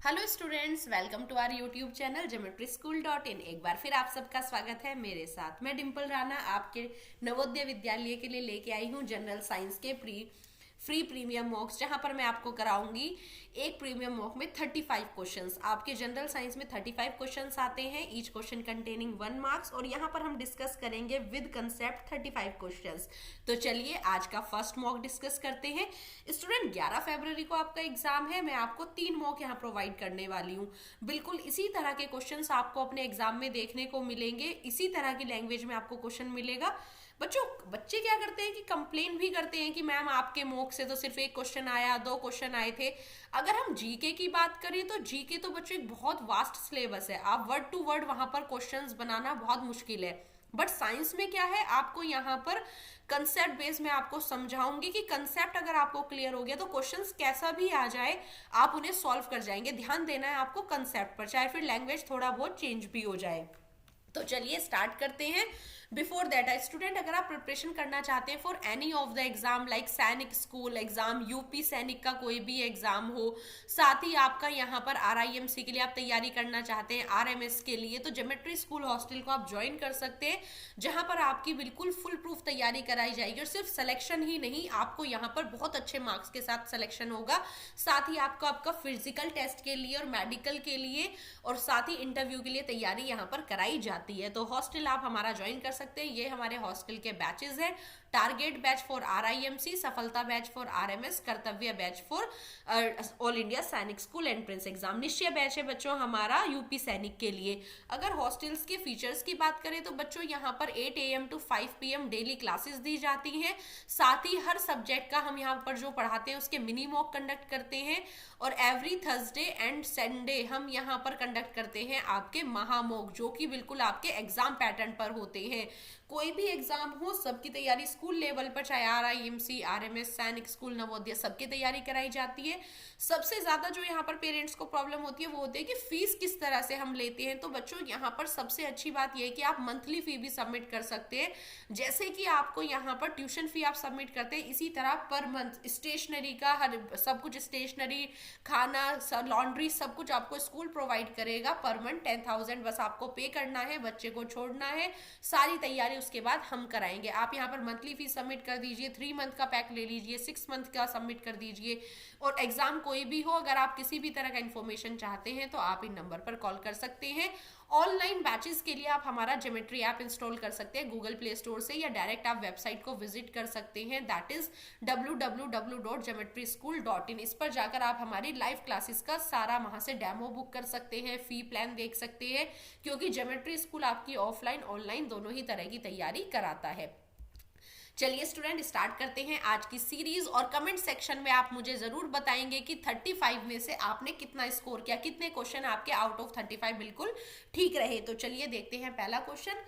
Hello students, welcome to our YouTube channel geometryschool.in। एक बार फिर आप सबका स्वागत है। मेरे साथ मैं डिम्पल राणा आपके नवोदय विद्यालय के लिए लेके आई हूँ जनरल साइंस के फ्री प्रीमियम मॉक्स, जहां पर मैं आपको कराऊंगी एक प्रीमियम मॉक में 35 क्वेश्चंस। आपके जनरल साइंस में 35 क्वेश्चंस आते हैं, ईच क्वेश्चन कंटेनिंग 1 मार्क्स, और यहाँ पर हम डिस्कस करेंगे विद कंसेप्ट 35 क्वेश्चंस। तो चलिए आज का फर्स्ट मॉक डिस्कस करते हैं। स्टूडेंट, 11 फरवरी को आपका एग्जाम है। मैं आपको 3 मॉक यहाँ प्रोवाइड करने वाली हूँ। बिल्कुल इसी तरह के क्वेश्चंस आपको अपने एग्जाम में देखने को मिलेंगे, इसी तरह की लैंग्वेज में आपको क्वेश्चन मिलेगा। बच्चे क्या करते हैं कि कंप्लेन भी करते हैं कि मैम आपके मॉक से तो सिर्फ एक क्वेश्चन आया, 2 क्वेश्चन आए थे। अगर हम जीके की बात करें तो जीके तो बच्चों एक बहुत वास्ट सिलेबस है, आप वर्ड टू वर्ड वहां पर क्वेश्चंस बनाना बहुत मुश्किल है। बट साइंस में क्या है, आपको यहाँ पर कंसेप्ट बेस में आपको समझाऊंगी कि कंसेप्ट अगर आपको क्लियर हो गया तो क्वेश्चंस कैसा भी आ जाए आप उन्हें सॉल्व कर जाएंगे। ध्यान देना है आपको कंसेप्ट पर, चाहे फिर लैंग्वेज थोड़ा बहुत चेंज भी हो जाए। तो चलिए स्टार्ट करते हैं। बिफोर दैट स्टूडेंट, अगर आप प्रिपरेशन करना चाहते हैं for any of the exam like सैनिक स्कूल एग्जाम, यूपी सैनिक का कोई भी एग्जाम हो, साथ ही आपका यहाँ पर आरआईएमसी के लिए आप तैयारी करना चाहते हैं, आरएमएस के लिए, तो ज्योमेट्री स्कूल हॉस्टल को आप ज्वाइन कर सकते हैं, जहां पर आपकी बिल्कुल फुल प्रूफ तैयारी कराई जाएगी। और सिर्फ सिलेक्शन ही नहीं, आपको यहाँ पर बहुत अच्छे मार्क्स के साथ सिलेक्शन होगा। साथ ही आपको आपका फिजिकल टेस्ट के लिए और मेडिकल के लिए और साथ ही इंटरव्यू के लिए तैयारी यहाँ पर कराई जाती है। तो हॉस्टल आप हमारा ज्वाइन कर सकते हैं। ये हमारे हॉस्टल के बैचेस हैं। टारगेट बैच फॉर आरआईएमसी, सफलता बैच फॉर आरएमएस, कर्तव्य बैच फॉर ऑल इंडिया सैनिक स्कूल एंट्रेंस एग्जाम, निश्चय बैच है बच्चों हमारा यूपी सैनिक के लिए। अगर हॉस्टल्स के फीचर्स की बात करें तो बच्चों यहाँ पर 8 AM to 5 PM daily classes दी जाती हैं। साथ ही हर सब्जेक्ट का हम यहाँ पर जो पढ़ाते हैं उसके मिनी मॉक कंडक्ट करते हैं, और एवरी थर्सडे एंड संडे हम यहाँ पर कंडक्ट करते हैं आपके महामॉक, जो कि बिल्कुल आपके एग्जाम पैटर्न पर होते हैं। कोई भी एग्जाम हो, सबकी तैयारी स्कूल लेवल पर, चाहे आरआईएमसी, आरएमएस, सैनिक स्कूल, नवोदय, सबकी तैयारी कराई जाती है। सबसे ज्यादा जो यहाँ पर पेरेंट्स को प्रॉब्लम होती है वो होती है कि फीस किस तरह से हम लेते हैं। तो बच्चों यहाँ पर सबसे अच्छी बात यह है कि आप मंथली फी भी सबमिट कर सकते हैं। जैसे कि आपको यहाँ पर ट्यूशन फी आप सबमिट करते हैं, इसी तरह पर मंथ स्टेशनरी का हर सब कुछ, स्टेशनरी, खाना, लॉन्ड्री, सब कुछ आपको स्कूल प्रोवाइड करेगा। पर मंथ 10,000 बस आपको पे करना है, बच्चे को छोड़ना है, सारी तैयारी उसके बाद हम कराएंगे। आप यहाँ पर मंथली फीस सबमिट कर दीजिए, 3 मंथ का पैक ले लीजिए, 6 मंथ का सबमिट कर दीजिए। और एग्जाम कोई भी हो, अगर आप किसी भी तरह का इन्फॉर्मेशन चाहते हैं तो आप इन नंबर पर कॉल कर सकते हैं। ऑनलाइन बैचेस के लिए आप हमारा ज्योमेट्री ऐप इंस्टॉल कर सकते हैं गूगल प्ले स्टोर से, या डायरेक्ट आप वेबसाइट को विजिट कर सकते हैं, दैट इज www.geometryschool.in। इस पर जाकर आप हमारी लाइव क्लासेस का सारा वहां से डेमो बुक कर सकते हैं, फी प्लान देख सकते हैं, क्योंकि ज्योमेट्री स्कूल आपकी ऑफलाइन ऑनलाइन दोनों ही तरह की तैयारी कराता है। चलिए स्टूडेंट, स्टार्ट करते हैं आज की सीरीज। और कमेंट सेक्शन में आप मुझे जरूर बताएंगे कि 35 में से आपने कितना स्कोर किया, कितने क्वेश्चन आपके आउट ऑफ 35 बिल्कुल ठीक रहे। तो चलिए देखते हैं पहला question.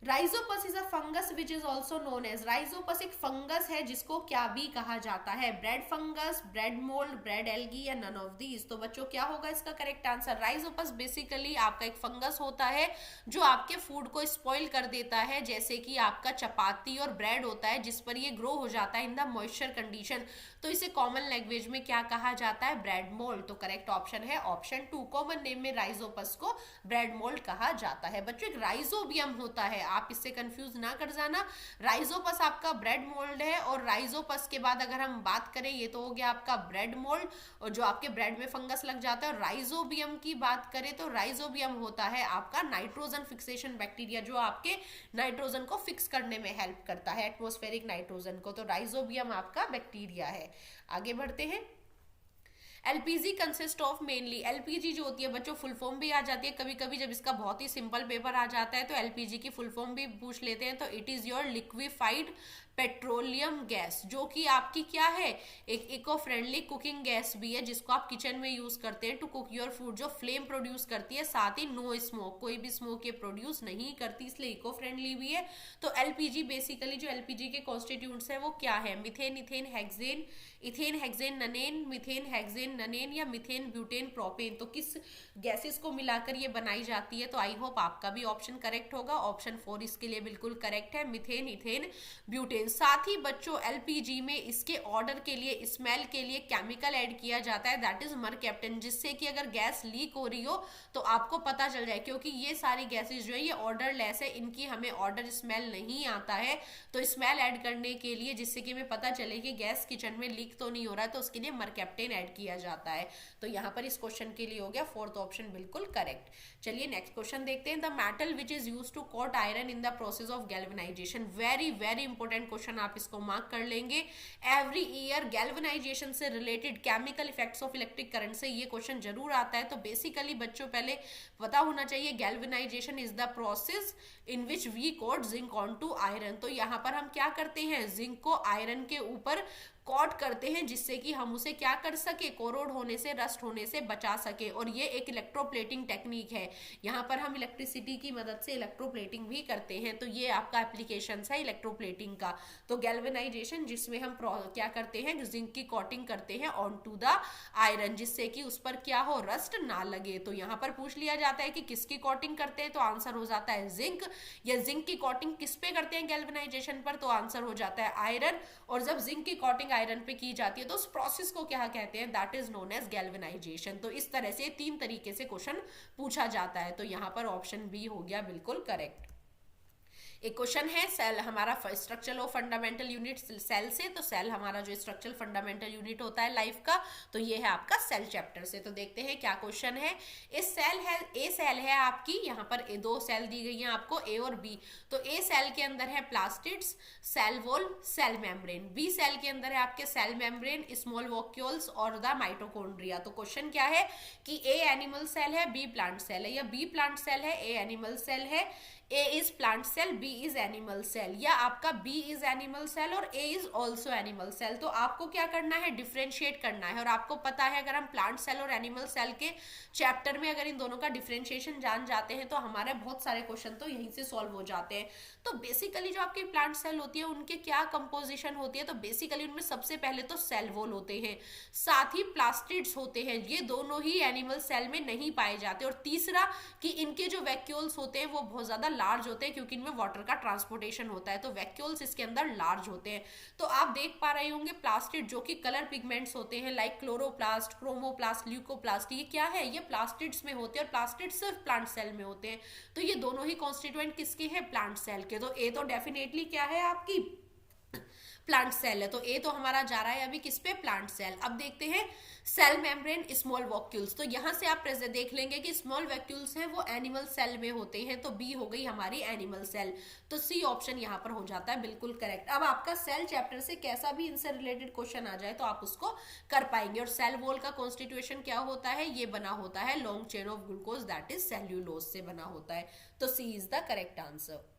Rhizopus is a fungus which is also known as. Rhizopus एक फंगस है जिसको क्या भी कहा जाता है, bread fungus, bread mould, bread algae, या नन ऑफ दीज। तो बच्चों क्या होगा इसका करेक्ट आंसर? राइजोपस बेसिकली आपका एक फंगस होता है जो आपके फूड को स्पॉइल कर देता है, जैसे कि आपका चपाती और ब्रेड होता है जिस पर ये ग्रो हो जाता है इन द मॉइस्चर कंडीशन। तो इसे कॉमन लैंग्वेज में क्या कहा जाता है? Bread mould. तो करेक्ट ऑप्शन है ऑप्शन 2। कॉमन नेम में राइजोपस को ब्रेड मोल्ड कहा जाता है। बच्चों एक राइजोबियम होता है, आप इससे कंफ्यूज ना कर जाना। राइजोपस आपका ब्रेड मोल्ड है, और राइजोपस के बाद अगर हम बात करें, ये तो हो गया आपका ब्रेड मोल्ड और जो आपके ब्रेड में फंगस लग जाता है। राइजोबियम की बात करें तो राइजोबियम होता है आपका नाइट्रोजन फिक्सेशन बैक्टीरिया, जो आपके नाइट्रोजन को फिक्स करने में हेल्प करता है, एटमॉस्फेरिक नाइट्रोजन को। तो राइजोबियम आपका बैक्टीरिया है। आगे बढ़ते हैं। LPG consist of mainly. LPG जो होती है बच्चों फुल फॉर्म भी आ जाती है कभी कभी, जब इसका बहुत ही सिंपल पेपर आ जाता है तो एलपीजी की फुल फॉर्म भी पूछ लेते हैं। तो it is your liquefied petroleum gas, जो कि आपकी क्या है, एक इको फ्रेंडली कुकिंग गैस भी है जिसको आप किचन में यूज करते हैं टू कुक योर फूड, जो फ्लेम प्रोड्यूस करती है, साथ ही नो स्मोक, कोई भी स्मोक ये प्रोड्यूस नहीं करती, इसलिए इको फ्रेंडली भी है। तो एलपीजी बेसिकली जो एलपीजी के कॉन्स्टिट्यूएंट्स है वो क्या है? Methane, ethane, hexane, ethane, hexane, nonane, methane, hexane, nonane, या मिथेन, ब्यूटेन, प्रोपेन। तो किस गैसेस को मिलाकर ये बनाई जाती है? तो आई होप आपका भी ऑप्शन करेक्ट होगा। ऑप्शन 4 इसके लिए बिल्कुल करेक्ट है, मिथेन, इथेन, ब्यूटेन। हैं। साथ ही बच्चों एलपीजी में इसके ऑर्डर के लिए, स्मेल के लिए केमिकल ऐड किया जाता है, दैट इज मरकैप्टन, जिससे कि अगर गैस लीक हो रही हो तो आपको पता चल जाए, क्योंकि ये सारी गैसेज जो है ये ऑर्डरलेस है, इनकी हमें ऑर्डर स्मेल नहीं आता है। तो स्मेल ऐड करने के लिए, जिससे कि हमें पता चले कि गैस किचन में लीक तो नहीं हो रहा है, तो उसके लिए मरकैप्टन ऐड किया जाता है। तो यहाँ पर इस क्वेश्चन के लिए हो गया फोर्थ ऑप्शन बिल्कुल करेक्ट। चलिए नेक्स्ट क्वेश्चन देखते हैं। The metal which is use to coat iron in the process of galvanization. Very very important question, आप इसको मार्क कर लेंगे। एवरी ईयर गैल्वेनाइजेशन से related chemical effects of electric current से ये क्वेश्चन जरूर आता है। तो बेसिकली बच्चों पहले पता होना चाहिए galvanization is the process in which we coat zinc on to iron. तो यहाँ पर हम क्या करते हैं, जिंक को आयरन के ऊपर कोट करते हैं, जिससे कि हम उसे क्या कर सके, कोरोड होने से, रस्ट होने से बचा सके। और ये एक इलेक्ट्रोप्लेटिंग टेक्निक है। यहाँ पर हम इलेक्ट्रिसिटी की मदद से इलेक्ट्रोप्लेटिंग भी करते हैं। तो ये आपका एप्लीकेशन है इलेक्ट्रोप्लेटिंग का। तो गैल्वेनाइजेशन जिसमें हम क्या करते हैं, जिंक की कोटिंग करते हैं ऑन टू द आयरन, जिससे कि उस पर क्या हो, रस्ट ना लगे। तो यहाँ पर पूछ लिया जाता है कि किसकी कोटिंग करते हैं, तो आंसर हो जाता है जिंक। या जिंक की कोटिंग किस पे करते हैं गैल्वेनाइजेशन पर, तो आंसर हो जाता है आयरन। और जब जिंक की कोटिंग आयरन पे की जाती है तो उस प्रोसेस को क्या कहते हैं, that is known as galvanization. तो इस तरह से 3 तरीके से क्वेश्चन पूछा जाता है। तो यहां पर ऑप्शन बी हो गया बिल्कुल करेक्ट। एक क्वेश्चन है सेल हमारा structure of fundamental unit cell से। तो सेल हमारा जो स्ट्रक्चरल फंडामेंटल यूनिट होता है लाइफ का, तो ये है आपका सेल चैप्टर से। तो देखते हैं क्या क्वेश्चन है। इस सेल है, ए सेल है आपकी, यहाँ पर 2 सेल दी गई हैं आपको, ए और बी। तो ए सेल के अंदर है plastids, cell wall, cell membrane. B cell के अंदर है आपके सेल मेम्ब्रेन, स्मॉल वॉक्यूल्स और द माइटोकॉन्ड्रिया। तो क्वेश्चन क्या है कि ए एनिमल सेल है, बी प्लांट सेल है, या बी प्लांट सेल है, ए एनिमल सेल है, A is plant cell, B is animal cell, या आपका बी इज एनिमल सेल और A is also animal cell. तो आपको क्या करना है, डिफ्रेंशिएट करना है। और आपको पता है अगर हम प्लांट सेल और एनिमल सेल के चैप्टर में अगर इन दोनों का डिफ्रेंशिएशन जान जाते हैं तो हमारे बहुत सारे क्वेश्चन तो यहीं से सॉल्व हो जाते हैं। तो बेसिकली जो आपकी प्लांट सेल होती है उनके क्या कंपोजिशन होती है, तो बेसिकली उनमें सबसे पहले तो सेल वॉल होते हैं, साथ ही प्लास्टिड्स होते हैं, ये दोनों ही एनिमल सेल में नहीं पाए जाते। और तीसरा कि इनके जो वैक्यूल्स होते हैं वो बहुत ज्यादा लार्ज होते हैं, क्योंकि इनमें वाटर का ट्रांसपोर्टेशन होता है। तो वैक्यूल्स इसके अंदर लार्ज होते हैं। तो आप देख पा रहे होंगे प्लास्टिड जो कि कलर पिगमेंट्स होते हैं, लाइक क्लोरोप्लास्ट, क्रोमोप्लास्ट, ल्यूकोप्लास्ट, ये क्या है, ये प्लास्टिड्स में होते हैं। और प्लास्टिड सिर्फ प्लांट सेल में होते हैं। तो ये दोनों ही कॉन्स्टिट्यूएंट किसके हैं, प्लांट सेल के। तो ए तो डेफिनेटली क्या है आपकी प्लांट सेल है। तो ए तो हमारा जा रहा है अभी किस पे, प्लांट सेल। अब देखते हैं सेल मेम्ब्रेन, स्मॉल वॉक्यूल्स। तो यहां से आप देख लेंगे कि स्मॉल वैक्यूल्स हैं वो एनिमल सेल में होते हैं। तो बी हो गई हमारी एनिमल सेल। तो सी ऑप्शन यहां पर हो जाता है बिल्कुल करेक्ट। अब आपका सेल चैप्टर से कैसा भी इनसे रिलेटेड क्वेश्चन आ जाए तो आप उसको कर पाएंगे। और सेल वॉल का कॉन्स्टिट्यूएशन क्या होता है, ये बना होता है long chain of glucose, that is cellulose से बना होता है। तो C is the correct answer.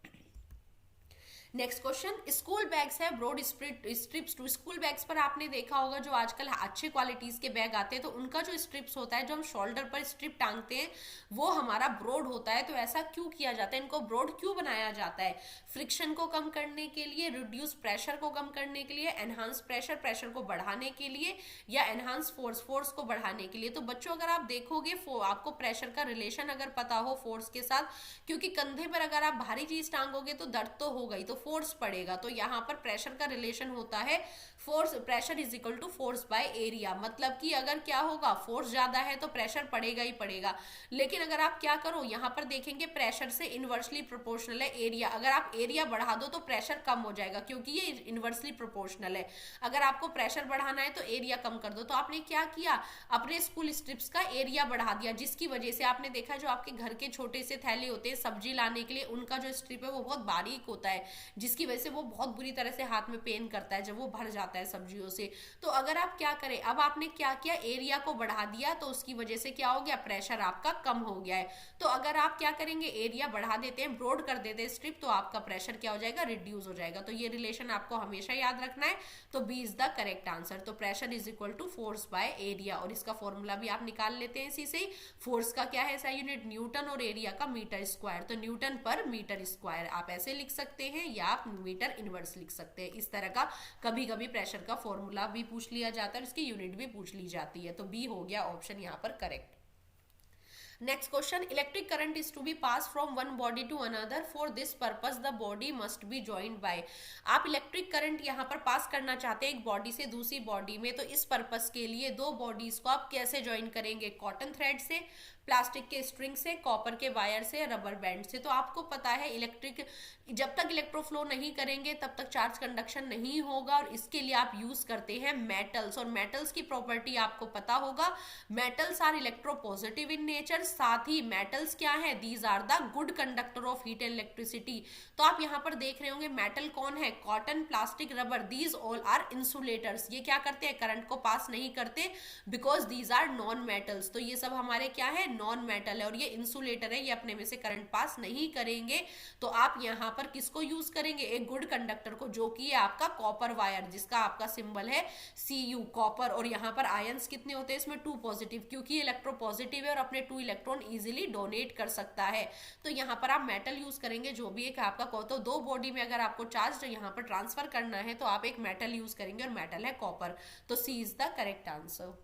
Next question, school bags है broad straps to. School bags पर आपने देखा होगा जो आजकल अच्छे क्वालिटीज के बैग आते हैं तो उनका जो स्ट्रिप्स होता है, जो हम शोल्डर पर स्ट्रिप टांगते हैं, वो हमारा ब्रॉड होता है। तो ऐसा क्यों किया जाता है, इनको ब्रॉड क्यों बनाया जाता है, फ्रिक्शन को कम करने के लिए, रिड्यूस प्रेशर को कम करने के लिए, एनहांस प्रेशर को बढ़ाने के लिए, या एनहांस फोर्स को बढ़ाने के लिए। तो बच्चों अगर आप देखोगे आपको प्रेशर का रिलेशन अगर पता हो फोर्स के साथ, क्योंकि कंधे पर अगर आप भारी चीज टांगोगे तो दर्द तो होगा ही, तो फोर्स पड़ेगा। तो यहां पर प्रेशर का रिलेशन होता है force, pressure is equal to force by area. मतलब कि अगर क्या होगा, फोर्स ज्यादा है तो प्रेशर पड़ेगा ही पड़ेगा। लेकिन अगर आप क्या करो, यहां पर देखेंगे प्रेशर से इनवर्सली प्रोपोर्शनल है एरिया। अगर आप एरिया बढ़ा दो तो प्रेशर कम हो जाएगा, क्योंकि ये इनवर्सली प्रोपोर्शनल है। अगर आपको प्रेशर बढ़ाना है तो एरिया कम कर दो। तो आपने क्या किया, अपने स्कूल स्ट्रिप्स का एरिया बढ़ा दिया, जिसकी वजह से आपने देखा जो आपके घर के छोटे से थैले होते हैं सब्जी लाने के लिए, उनका जो स्ट्रिप है वो बहुत बारीक होता है, जिसकी वजह से वो बहुत बुरी तरह से हाथ में पेन करता है जब वो भर जाता है सब्जियों से। तो अगर आप क्या करें, अब आपने क्या किया, एरिया को बढ़ा दिया, तो उसकी वजह से क्या हो गया, प्रेशर आपका कम हो गया है। तो अगर आप क्या करेंगे, एरिया बढ़ा देते हैं, ब्रॉड कर देते हैं स्ट्रिप, तो आपका प्रेशर क्या हो जाएगा, रिड्यूस हो जाएगा। तो ये रिलेशन आपको हमेशा याद रखना है। तो B is the correct answer. तो pressure is equal to force by area, और इसका फॉर्मूला भी आप निकाल लेते हैं इसी से। फोर्स का क्या है ऐसा यूनिट, न्यूटन, और एरिया का मीटर स्क्वायर। तो न्यूटन पर मीटर स्क्वायर आप ऐसे लिख सकते हैं, या आप मीटर इनवर्स लिख सकते हैं। इस तरह का कभी कभी प्रेशर का फॉर्मूला भी पूछ लिया जाता है, इसकी यूनिट भी पूछ ली जाती है। तो बी हो गया ऑप्शन यहाँ पर correct. Next question, electric current is to be pass from one body to another, for this purpose the body must be joined by. आप इलेक्ट्रिक करंट यहाँ पर पास करना चाहते हैं एक बॉडी से दूसरी बॉडी में, तो इस पर्पस के लिए दो बॉडीज को आप कैसे ज्वाइन करेंगे? कॉटन थ्रेड से, प्लास्टिक के स्ट्रिंग से, कॉपर के वायर से, रबर बैंड से। तो आपको पता है इलेक्ट्रिक, जब तक इलेक्ट्रोफ्लो नहीं करेंगे तब तक चार्ज कंडक्शन नहीं होगा, और इसके लिए आप यूज करते हैं मेटल्स। और मेटल्स की प्रॉपर्टी आपको पता होगा, metals are electropositive in nature. साथ ही मेटल्स क्या है? These are the good conductor of heat and electricity. तो आप यहाँ पर देख रहे होंगे मेटल कौन है? Cotton, plastic, rubber, these all are insulators. ये क्या करते हैं? करंट को पास नहीं करते, because these are non metals. तो ये सब हमारे क्या है? नॉन मेटल है, और ये इंसुलेटर है, ये अपने में से करंट पास नहीं करेंगे। तो आप यहाँ पर किसको यूज करेंगे? एक गुड कंडक्टर को, जो कि है आपका कॉपर वायर, जिसका आपका सिंबल है Cu, कॉपर। और यहाँ पर आयंस कितने होते हैं इसमें? 2 पॉजिटिव, क्योंकि इलेक्ट्रोपॉजिटिव है और अपने 2 इलेक्ट्रॉन इजीली डोनेट कर सकता है। तो यहाँ पर आप मेटल यूज करेंगे, जो भी एक आपका तो दो बॉडी में अगर आपको चार्ज यहाँ पर ट्रांसफर करना है तो आप एक मेटल यूज करेंगे, और मेटल है कॉपर। तो C is the correct answer.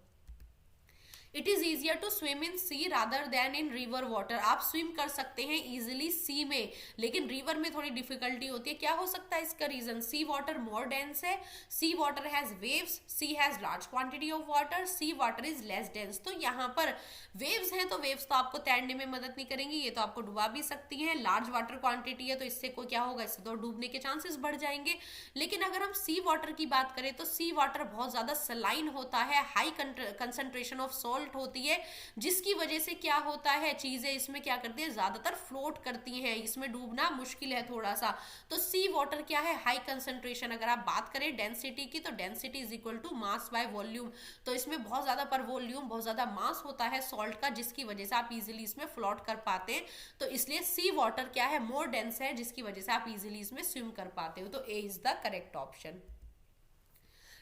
It is easier to swim in sea rather than in river water. आप स्विम कर सकते हैं इजिली सी में, लेकिन रिवर में थोड़ी डिफिकल्टी होती है। क्या हो सकता है इसका reason? Sea water more dense है, sea water has waves, sea has large quantity of water, sea water is less dense. तो यहाँ पर वेव्स हैं, तो वेव्स तो आपको तैरने में मदद नहीं करेंगी, ये तो आपको डुबा भी सकती हैं। लार्ज वाटर क्वांटिटी है, तो इससे को क्या होगा? इससे तो डूबने के चांसेस बढ़ जाएंगे। लेकिन अगर हम सी वाटर की बात करें तो सी वाटर बहुत ज्यादा सलाइन होता है, हाई कंसंट्रेशन ऑफ सॉल्ट होती है, जिसकी वजह से क्या होता है? चीजें इसमें क्या करती है? ज्यादातर फ्लोट करती हैं, इसमें डूबना मुश्किल है थोड़ा सा। तो सी वाटर क्या है? High concentration. अगर आप बात करें डेंसिटी की, तो density is equal to mass by volume. तो इसमें बहुत ज्यादा पर वॉल्यूम बहुत ज्यादा मास होता है सॉल्ट का, जिसकी वजह से आप इजीली इसमें फ्लोट कर पाते हैं। तो इसलिए सी वाटर क्या है? मोर डेंस है, जिसकी वजह से आप इजीली इसमें स्विम कर पाते हो। तो A is the correct option.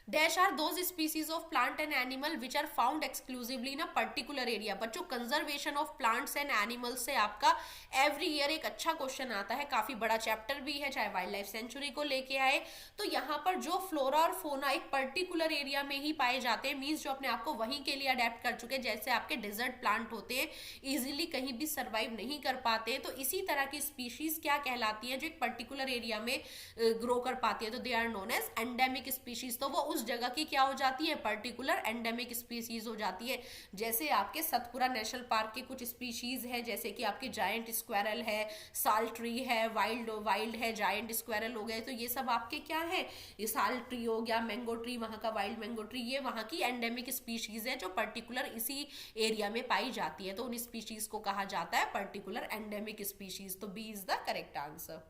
Dash are those species of plant and animal which are found exclusively in a particular area. बच्चों, conservation of plants and animals से आपका एवरी ईयर एक अच्छा क्वेश्चन आता है, काफी बड़ा चैप्टर भी है, चाहे वाइल्ड लाइफ सेंचुरी को लेके आए। तो यहाँ पर जो फ्लोरा और फोना एक पर्टिकुलर एरिया में ही पाए जाते हैं, मीन्स जो अपने आपको वहीं के लिए अडेप्ट कर चुके हैं, जैसे आपके डेजर्ट प्लांट होते हैं, इजिली कहीं भी सर्वाइव नहीं कर पाते। तो इसी तरह की स्पीशीज क्या कहलाती है? जो एक पर्टिकुलर एरिया में ग्रो कर पाती है, तो they are known as endemic species. तो वो उस जगह की क्या हो जाती है? पर्टिकुलर एंडेमिक स्पीशीज हो जाती है। जैसे आपके सतपुरा नेशनल पार्क के कुछ स्पीशीज है, जैसे कि आपके जायंट स्क्वेरल है, साल ट्री है, वाइल्ड है, जायंट स्क्वेरल हो गए। तो ये सब आपके क्या है? ये साल ट्री हो गया, मैंगो ट्री, वहां का वाइल्ड मैंगो ट्री, ये वहां की एंडेमिक स्पीशीज है जो पर्टिकुलर इसी एरिया में पाई जाती है। तो उन स्पीशीज को कहा जाता है पर्टिकुलर एंडेमिक स्पीशीज। तो B is the correct answer.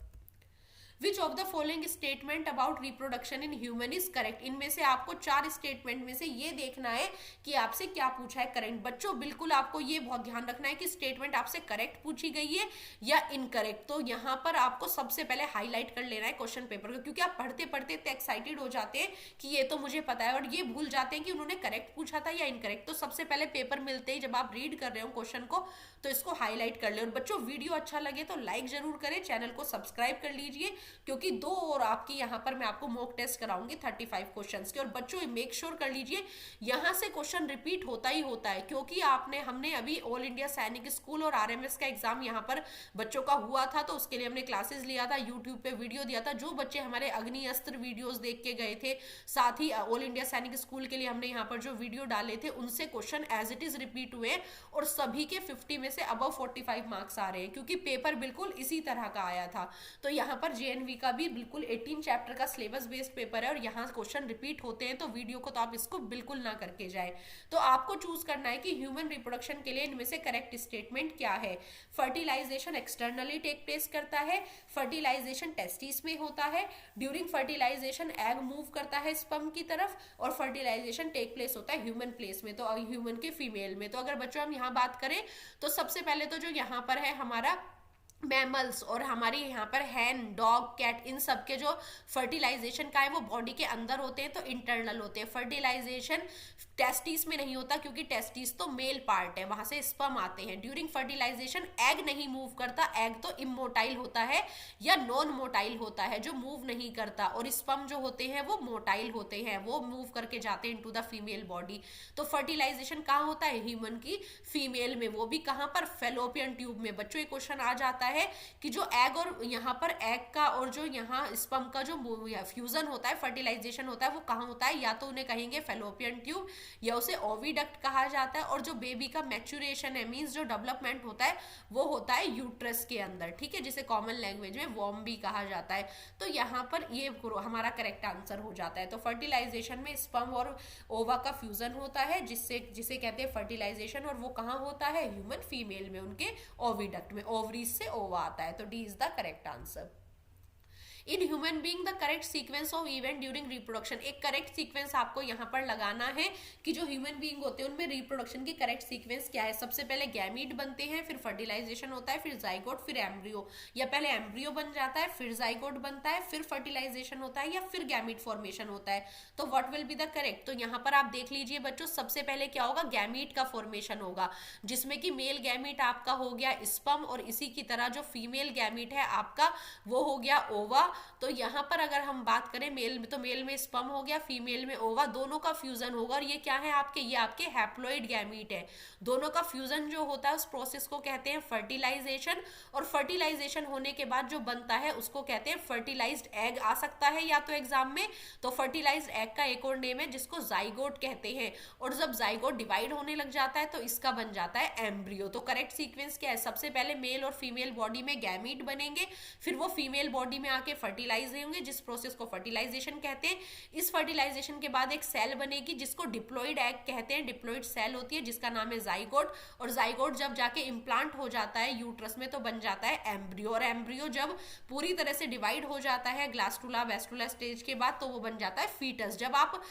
Which of the following statement about reproduction in human is correct. इनमें से आपको 4 स्टेटमेंट में से ये देखना है कि आपसे क्या पूछा है करेक्ट। बच्चों, बिल्कुल आपको ये बहुत ध्यान रखना है कि स्टेटमेंट आपसे करेक्ट पूछी गई है या इनकरेक्ट। तो यहाँ पर आपको सबसे पहले हाईलाइट कर लेना है क्वेश्चन पेपर को, क्योंकि आप पढ़ते पढ़ते इतने एक्साइटेड हो जाते हैं कि ये तो मुझे पता है, और ये भूल जाते हैं कि उन्होंने करेक्ट पूछा था या इनकरेक्ट। तो सबसे पहले पेपर मिलते ही जब आप रीड कर रहे हो क्वेश्चन को, तो इसको हाईलाइट कर ले। और बच्चों, वीडियो अच्छा लगे तो लाइक जरूर करें, चैनल को सब्सक्राइब कर लीजिए, क्योंकि 2 और आपकी यहाँ पर मैं आपको मॉक टेस्ट कराऊंगी 35 क्वेश्चंस के। और बच्चों, मेक श्योर कर लीजिए यहाँ से क्वेश्चन रिपीट होता ही होता है, क्योंकि हमने अभी ऑल इंडिया सैनिक स्कूल और आरएमएस का एग्जाम यहाँ पर बच्चों का हुआ था, तो उसके लिए हमने क्लासेस लिया था, यूट्यूब पे वीडियो दिया था। जो बच्चे हमारे अग्नि अस्त्र वीडियोस देख के गए थे, साथ ही ऑल इंडिया सैनिक स्कूल के लिए हमने यहाँ पर जो वीडियो डाले थे, उनसे question as it is repeat हुए, और सभी के 50 में से अबव 45 मार्क्स आ रहे हैं, क्योंकि पेपर बिल्कुल इसी तरह का आया था। तो यहाँ पर जेएनवी का भी बिल्कुल 18 चैप्टर का सिलेबस बेस्ड पेपर है, और यहाँ क्वेश्चन रिपीट होते हैं। तो वीडियो को तो आप इसको बिल्कुल ना करके जाए। तो आपको चूज करना है कि ह्यूमन रिप्रोडक्शन के लिए इनमें से करेक्ट स्टेटमेंट क्या है। फर्टिलाइजेशन एक्सटर्नली टेक प्लेस करता है, फर्टिलाइजेशन टेस्टिस में होता है, ड्यूरिंग फर्टिलाइजेशन एग मूव करता है स्पर्म की तरफ, और फर्टिलाइजेशन टेक प्लेस होता है ह्यूमन प्लेस में, तो ह्यूमन के फीमेल में। तो अगर बच्चों हम यहाँ बात करें तो सबसे पहले तो जो यहाँ पर है हमारा मैमल्स, और हमारी यहाँ पर हैन, डॉग, कैट, इन सब के जो फर्टिलाइजेशन का है वो बॉडी के अंदर होते हैं, तो इंटरनल होते हैं। फर्टिलाइजेशन टेस्टिस में नहीं होता, क्योंकि टेस्टिस तो मेल पार्ट है, वहां से स्पर्म आते हैं। ड्यूरिंग फर्टिलाइजेशन एग नहीं मूव करता, एग तो इमोटाइल होता है या नॉन मोटाइल होता है, जो मूव नहीं करता, और स्पर्म जो होते हैं वो मोटाइल होते हैं, वो मूव करके जाते हैं इनटू द फीमेल बॉडी। तो फर्टिलाइजेशन कहाँ होता है? ह्यूमन की फीमेल में, वो भी कहाँ पर? फेलोपियन ट्यूब में। बच्चों एक क्वेश्चन आ जाता है कि जो एग और यहाँ पर एग का और जो यहाँ स्पर्म का जो फ्यूजन होता है, फर्टिलाइजेशन होता है, वो कहाँ होता है? या तो उन्हें कहेंगे फेलोपियन ट्यूब या उसे ओविडक्ट कहा जाता है, और जो बेबी का मैच्योरेशन है, मींस जो डेवलपमेंट होता है, वो होता है यूट्रस के अंदर, ठीक है, जिसे कॉमन लैंग्वेज में वॉर्म भी कहा जाता है। तो यहाँ पर ये हमारा करेक्ट आंसर हो जाता है। तो फर्टिलाइजेशन में स्पर्म और ओवा का फ्यूजन होता है, जिसे कहते हैं फर्टिलाइजेशन, और वो कहाँ होता है? ह्यूमन फीमेल में, उनके ओविडक्ट में, ओवरीज से ओवा आता है। तो D is the correct answer. In human being the correct sequence of event during reproduction, एक करेक्ट सीक्वेंस आपको यहाँ पर लगाना है कि जो ह्यूमन बीइंग होते हैं उनमें रिप्रोडक्शन की करेक्ट सीक्वेंस क्या है। सबसे पहले गैमीट बनते हैं, फिर फर्टिलाइजेशन होता है, फिर जाइगोट, फिर एम्ब्रियो, या पहले एम्ब्रियो बन जाता है, फिर जाइगोट बनता है, फिर फर्टिलाइजेशन होता है, या फिर गैमीट फॉर्मेशन होता है। तो what will be the correct? तो यहाँ पर आप देख लीजिए बच्चों, सबसे पहले क्या होगा? गैमीट का फॉर्मेशन होगा, जिसमें कि मेल गैमीट आपका हो गया स्पर्म, और इसी की तरह जो फीमेल गैमीट है आपका वो हो गया ओवा। तो यहाँ पर अगर हम बात करें मेल में, तो मेल में स्पर्म हो गया, फीमेल में ओवा, दोनों का फ्यूजन होगा, और ये क्या है आपके? ये आपके हैप्लॉइड गैमीट है। दोनों का फ्यूजन जो होता है उस प्रोसेस को कहते हैं फर्टिलाइजेशन, और फर्टिलाइजेशन होने के बाद जो बनता है उसको कहते हैं फर्टिलाइज्ड एग। आ सकता है या तो एग्जाम में, तो फर्टिलाइज्ड एग का एक और नेम है जिसको जाइगोट कहते हैं, और जब जाइगोट डिवाइड होने लग जाता है तो इसका बन जाता है एम्ब्रियो। तो करेक्ट सीक्वेंस क्या है? सबसे पहले मेल और फीमेल बॉडी में गैमीट बनेंगे, फिर वो फीमेल बॉडी में आके फर्टिलाइज होंगे, जिस प्रोसेस को फर्टिलाइजेशन कहते हैं। इस फर्टिलाइजेशन के बाद एक सेल बनेगी जिसको डिप्लॉइड एग कहते हैं, डिप्लॉइड सेल होती है जिसका नाम है जाइगोट, और जाइगोट जब जाके इंप्लांट हो जाता है यूट्रस में तो बन जाता है एम्ब्रियो, और एम्ब्रियो जब पूरी तरह से डिवाइड हो जाता है ग्लास्टुला वेस्टुला स्टेज के बाद तो वो बन जाता है फीटस। जब आप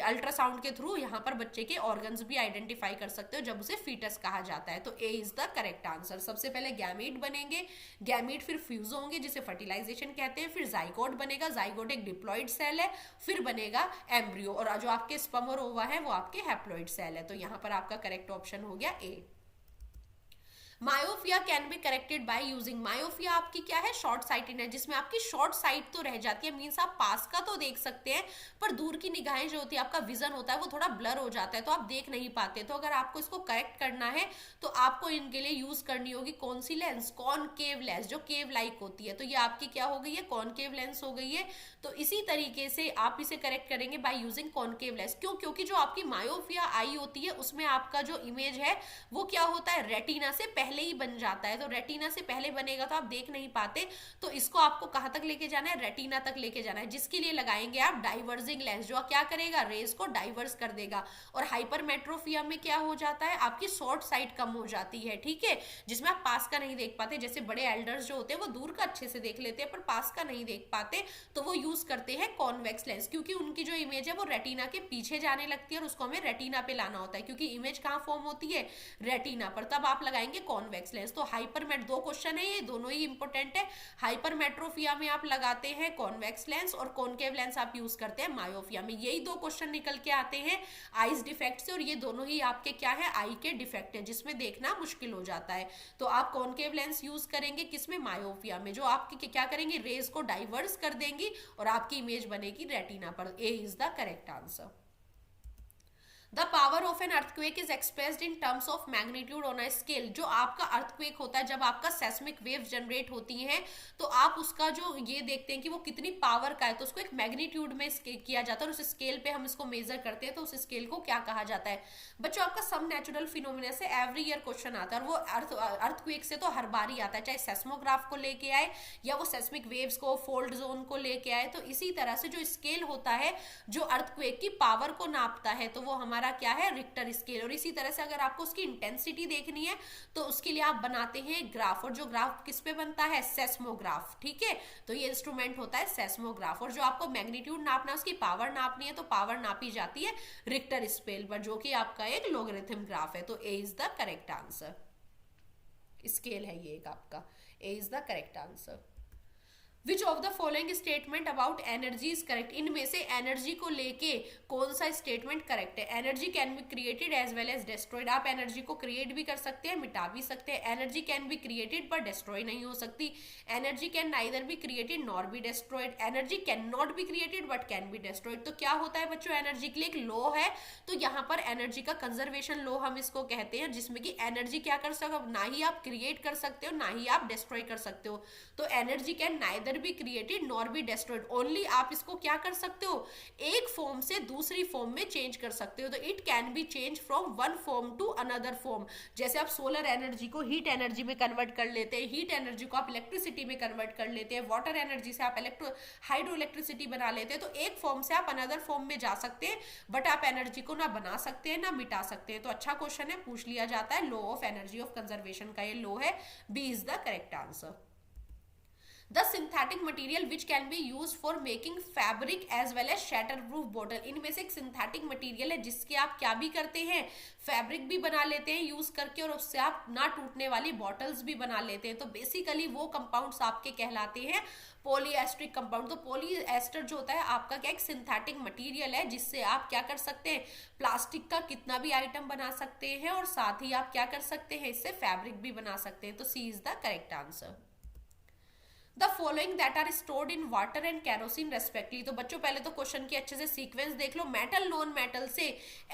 अल्ट्रासाउंड के थ्रू यहाँ पर बच्चे के ऑर्गन्स भी आइडेंटिफाई कर सकते हो, जब उसे फीटस कहा जाता है। तो A is the correct answer. सबसे पहले गैमीट बनेंगे, गैमीट फिर फ्यूज होंगे जिसे फर्टिलाइजेशन कहते हैं, फिर जाइगोट बनेगा, जाइगोट एक डिप्लॉइड सेल है, फिर बनेगा एम्ब्रियो, और जो आपके स्पर्म और ओवा है वो आपके हैप्लॉइड सेल है। तो यहाँ पर आपका करेक्ट ऑप्शन हो गया ए। Myopia can be corrected by using, myopia आपकी क्या है? शॉर्ट साइटेड है, जिसमें आपकी शॉर्ट साइट तो रह जाती है, मींस आप पास का तो देख सकते हैं पर दूर की निगाहें जो होती है, आपका विजन होता है वो थोड़ा ब्लर हो जाता है, तो आप देख नहीं पाते। तो अगर आपको इसको करेक्ट करना है तो आपको इनके लिए यूज करनी होगी कौन सी लेंस? कॉनकेव लेंस, जो केव लाइक होती है। तो ये आपकी क्या हो गई है? कॉनकेव लेंस हो गई है। तो इसी तरीके से आप इसे करेक्ट करेंगे बाय यूजिंग कॉनकेव लेंस। क्यों? क्योंकि जो आपकी मायोपिया आई होती है उसमें आपका जो इमेज है वो क्या होता है? रेटिना से पहले ही बन जाता है, तो रेटिना से पहले बनेगा तो आप देख नहीं पाते। तो इसको आपको कहां तक लेके जाना है? रेटिना तक लेके जाना है, जिसके लिए लगाएंगे आप डाइवर्जिंग लेंस, जो क्या करेगा? रेज को डाइवर्स कर देगा। और हाइपरमेट्रोपिया में क्या हो जाता है? आपकी शॉर्ट साइट कम हो जाती है, ठीक है, जिसमें आप पास का नहीं देख पाते। जैसे बड़े एल्डर्स जो होते हैं वो दूर का अच्छे से देख लेते हैं पर पास का नहीं देख पाते, तो वो यूज करते हैं कॉन्वेक्स लेंस, क्योंकि उनकी जो इमेज है वो रेटिना के पीछे जाने लगती है और उसको हमें रेटिना पे लाना होता है, क्योंकि इमेज कहाँ फॉर्म होती है? रेटिना पर। तब आप लगाएंगे कॉन्वेक्स लेंस। तो हाइपरमेट, दो क्वेश्चन है ये, दोनों ही इंपॉर्टेंट है। हाइपरमेट्रोपिया में आप लगाते हैं कॉन्वेक्स लेंस और कॉनकेव लेंस आप यूज करते हैं मायोपिया में। यही दो क्वेश्चन निकल के आते हैं आईज डिफेक्ट से, और ये दोनों ही आपके क्या है? आई के डिफेक्ट है, जिसमें देखना मुश्किल हो जाता है। तो आप कॉनकेव लेंस यूज करेंगे किसमें? मायोपिया में, जो आपकी क्या करेंगे? रेज को डाइवर्स कर देंगी और आपकी इमेज बनेगी रेटिना पर। A is the correct answer. The power of an earthquake is expressed in terms of magnitude on a scale. जो आपका अर्थक्वेक होता है, जब आपका सेस्मिक वेव जनरेट होती हैं तो आप उसका जो ये देखते हैं कि वो कितनी पावर का है, तो उसको एक मैग्नीट्यूड में किया जाता है और उस स्केल पे हम इसको मेजर करते हैं, तो उस स्केल को क्या कहा जाता है? बच्चों आपका सम नेचुरल फिनोमिना से एवरी ईयर क्वेश्चन आता है, और वो अर्थक्वेक से तो हर बार ही आता है, चाहे सेस्मोग्राफ को लेके आए या वो सेस्मिक वेव्स को, फोल्ड जोन को लेके आए। तो इसी तरह से जो स्केल होता है जो अर्थक्वेक की पावर को नापता है, तो वो हमारा क्या है? Richter scale. और इसी तरह से अगर आपको उसकी इंटेंसिटी देखनी है तो उसके लिए आप बनाते हैं ग्राफ, और जो ग्राफ किस पे बनता है? सेस्मोग्राफ, ठीक है। तो ये इंस्ट्रूमेंट होता है सेस्मोग्राफ। और जो आपको मैग्नीट्यूड नापना है, उसकी पावर नापनी है, तो पावर नापी जाती है रिक्टर स्केल पर, जो कि आपका एक लॉगरिथम ग्राफ है। तो A is the correct answer. Scale है ये एक आपका। A is the correct answer. Which of the following statement about energy is correct, इनमें से एनर्जी को लेके कौन सा स्टेटमेंट करेक्ट है। Energy can be created as well as destroyed, आप एनर्जी को क्रिएट भी कर सकते हैं, मिटा भी सकते हैं। एनर्जी कैन बी क्रिएटेड पर डिस्ट्रॉय नहीं हो सकती। Energy can neither be created nor be destroyed. Energy can not be created but can be destroyed. तो क्या होता है बच्चों, एनर्जी के लिए एक लॉ है, तो यहाँ पर एनर्जी का कंजर्वेशन लॉ हम इसको कहते हैं, जिसमें कि एनर्जी क्या कर सकते हो, ना ही आप क्रिएट कर सकते हो ना ही आप डिस्ट्रॉय कर सकते हो। तो energy can neither be created nor be destroyed, only आप इसको क्या कर सकते हो, एक फॉर्म से दूसरी फॉर्म में चेंज कर सकते हो। तो it can be change from one form to another form. जैसे आप सोलर एनर्जी को हीट एनर्जी में कन्वर्ट कर लेते हैं, हीट एनर्जी को आप इलेक्ट्रिसिटी में कन्वर्ट कर लेते हैं, वाटर एनर्जी से आप हाइड्रो इलेक्ट्रिसिटी बना लेते हैं। तो एक फॉर्म से आप अनदर फॉर्म में जा सकते हैं, बट आप एनर्जी को ना बना सकते हैं ना मिटा सकते हैं। तो अच्छा क्वेश्चन है, पूछ लिया जाता है। Law of energy of conservation का ये लॉ है, B is the correct answer. The synthetic material which can be use for making fabric as well as shatter proof bottle, इनमें से एक सिंथेटिक मटेरियल है जिसके आप क्या भी करते हैं, फैब्रिक भी बना लेते हैं यूज करके, और उससे आप ना टूटने वाली बॉटल्स भी बना लेते हैं। तो बेसिकली वो कंपाउंड्स आपके कहलाते हैं पॉलीएस्ट्रिक कंपाउंड। तो पॉलीएस्टर जो होता है आपका क्या एक सिंथेटिक मटेरियल है, जिससे आप क्या कर सकते हैं, प्लास्टिक का कितना भी आइटम बना सकते हैं, और साथ ही आप क्या कर सकते हैं, इससे फैब्रिक भी बना सकते हैं। तो C is the correct answer. The following that are stored in water and kerosene respectively. तो बच्चों पहले तो क्वेश्चन की अच्छे से सीक्वेंस देख लो। मेटल नॉन मेटल से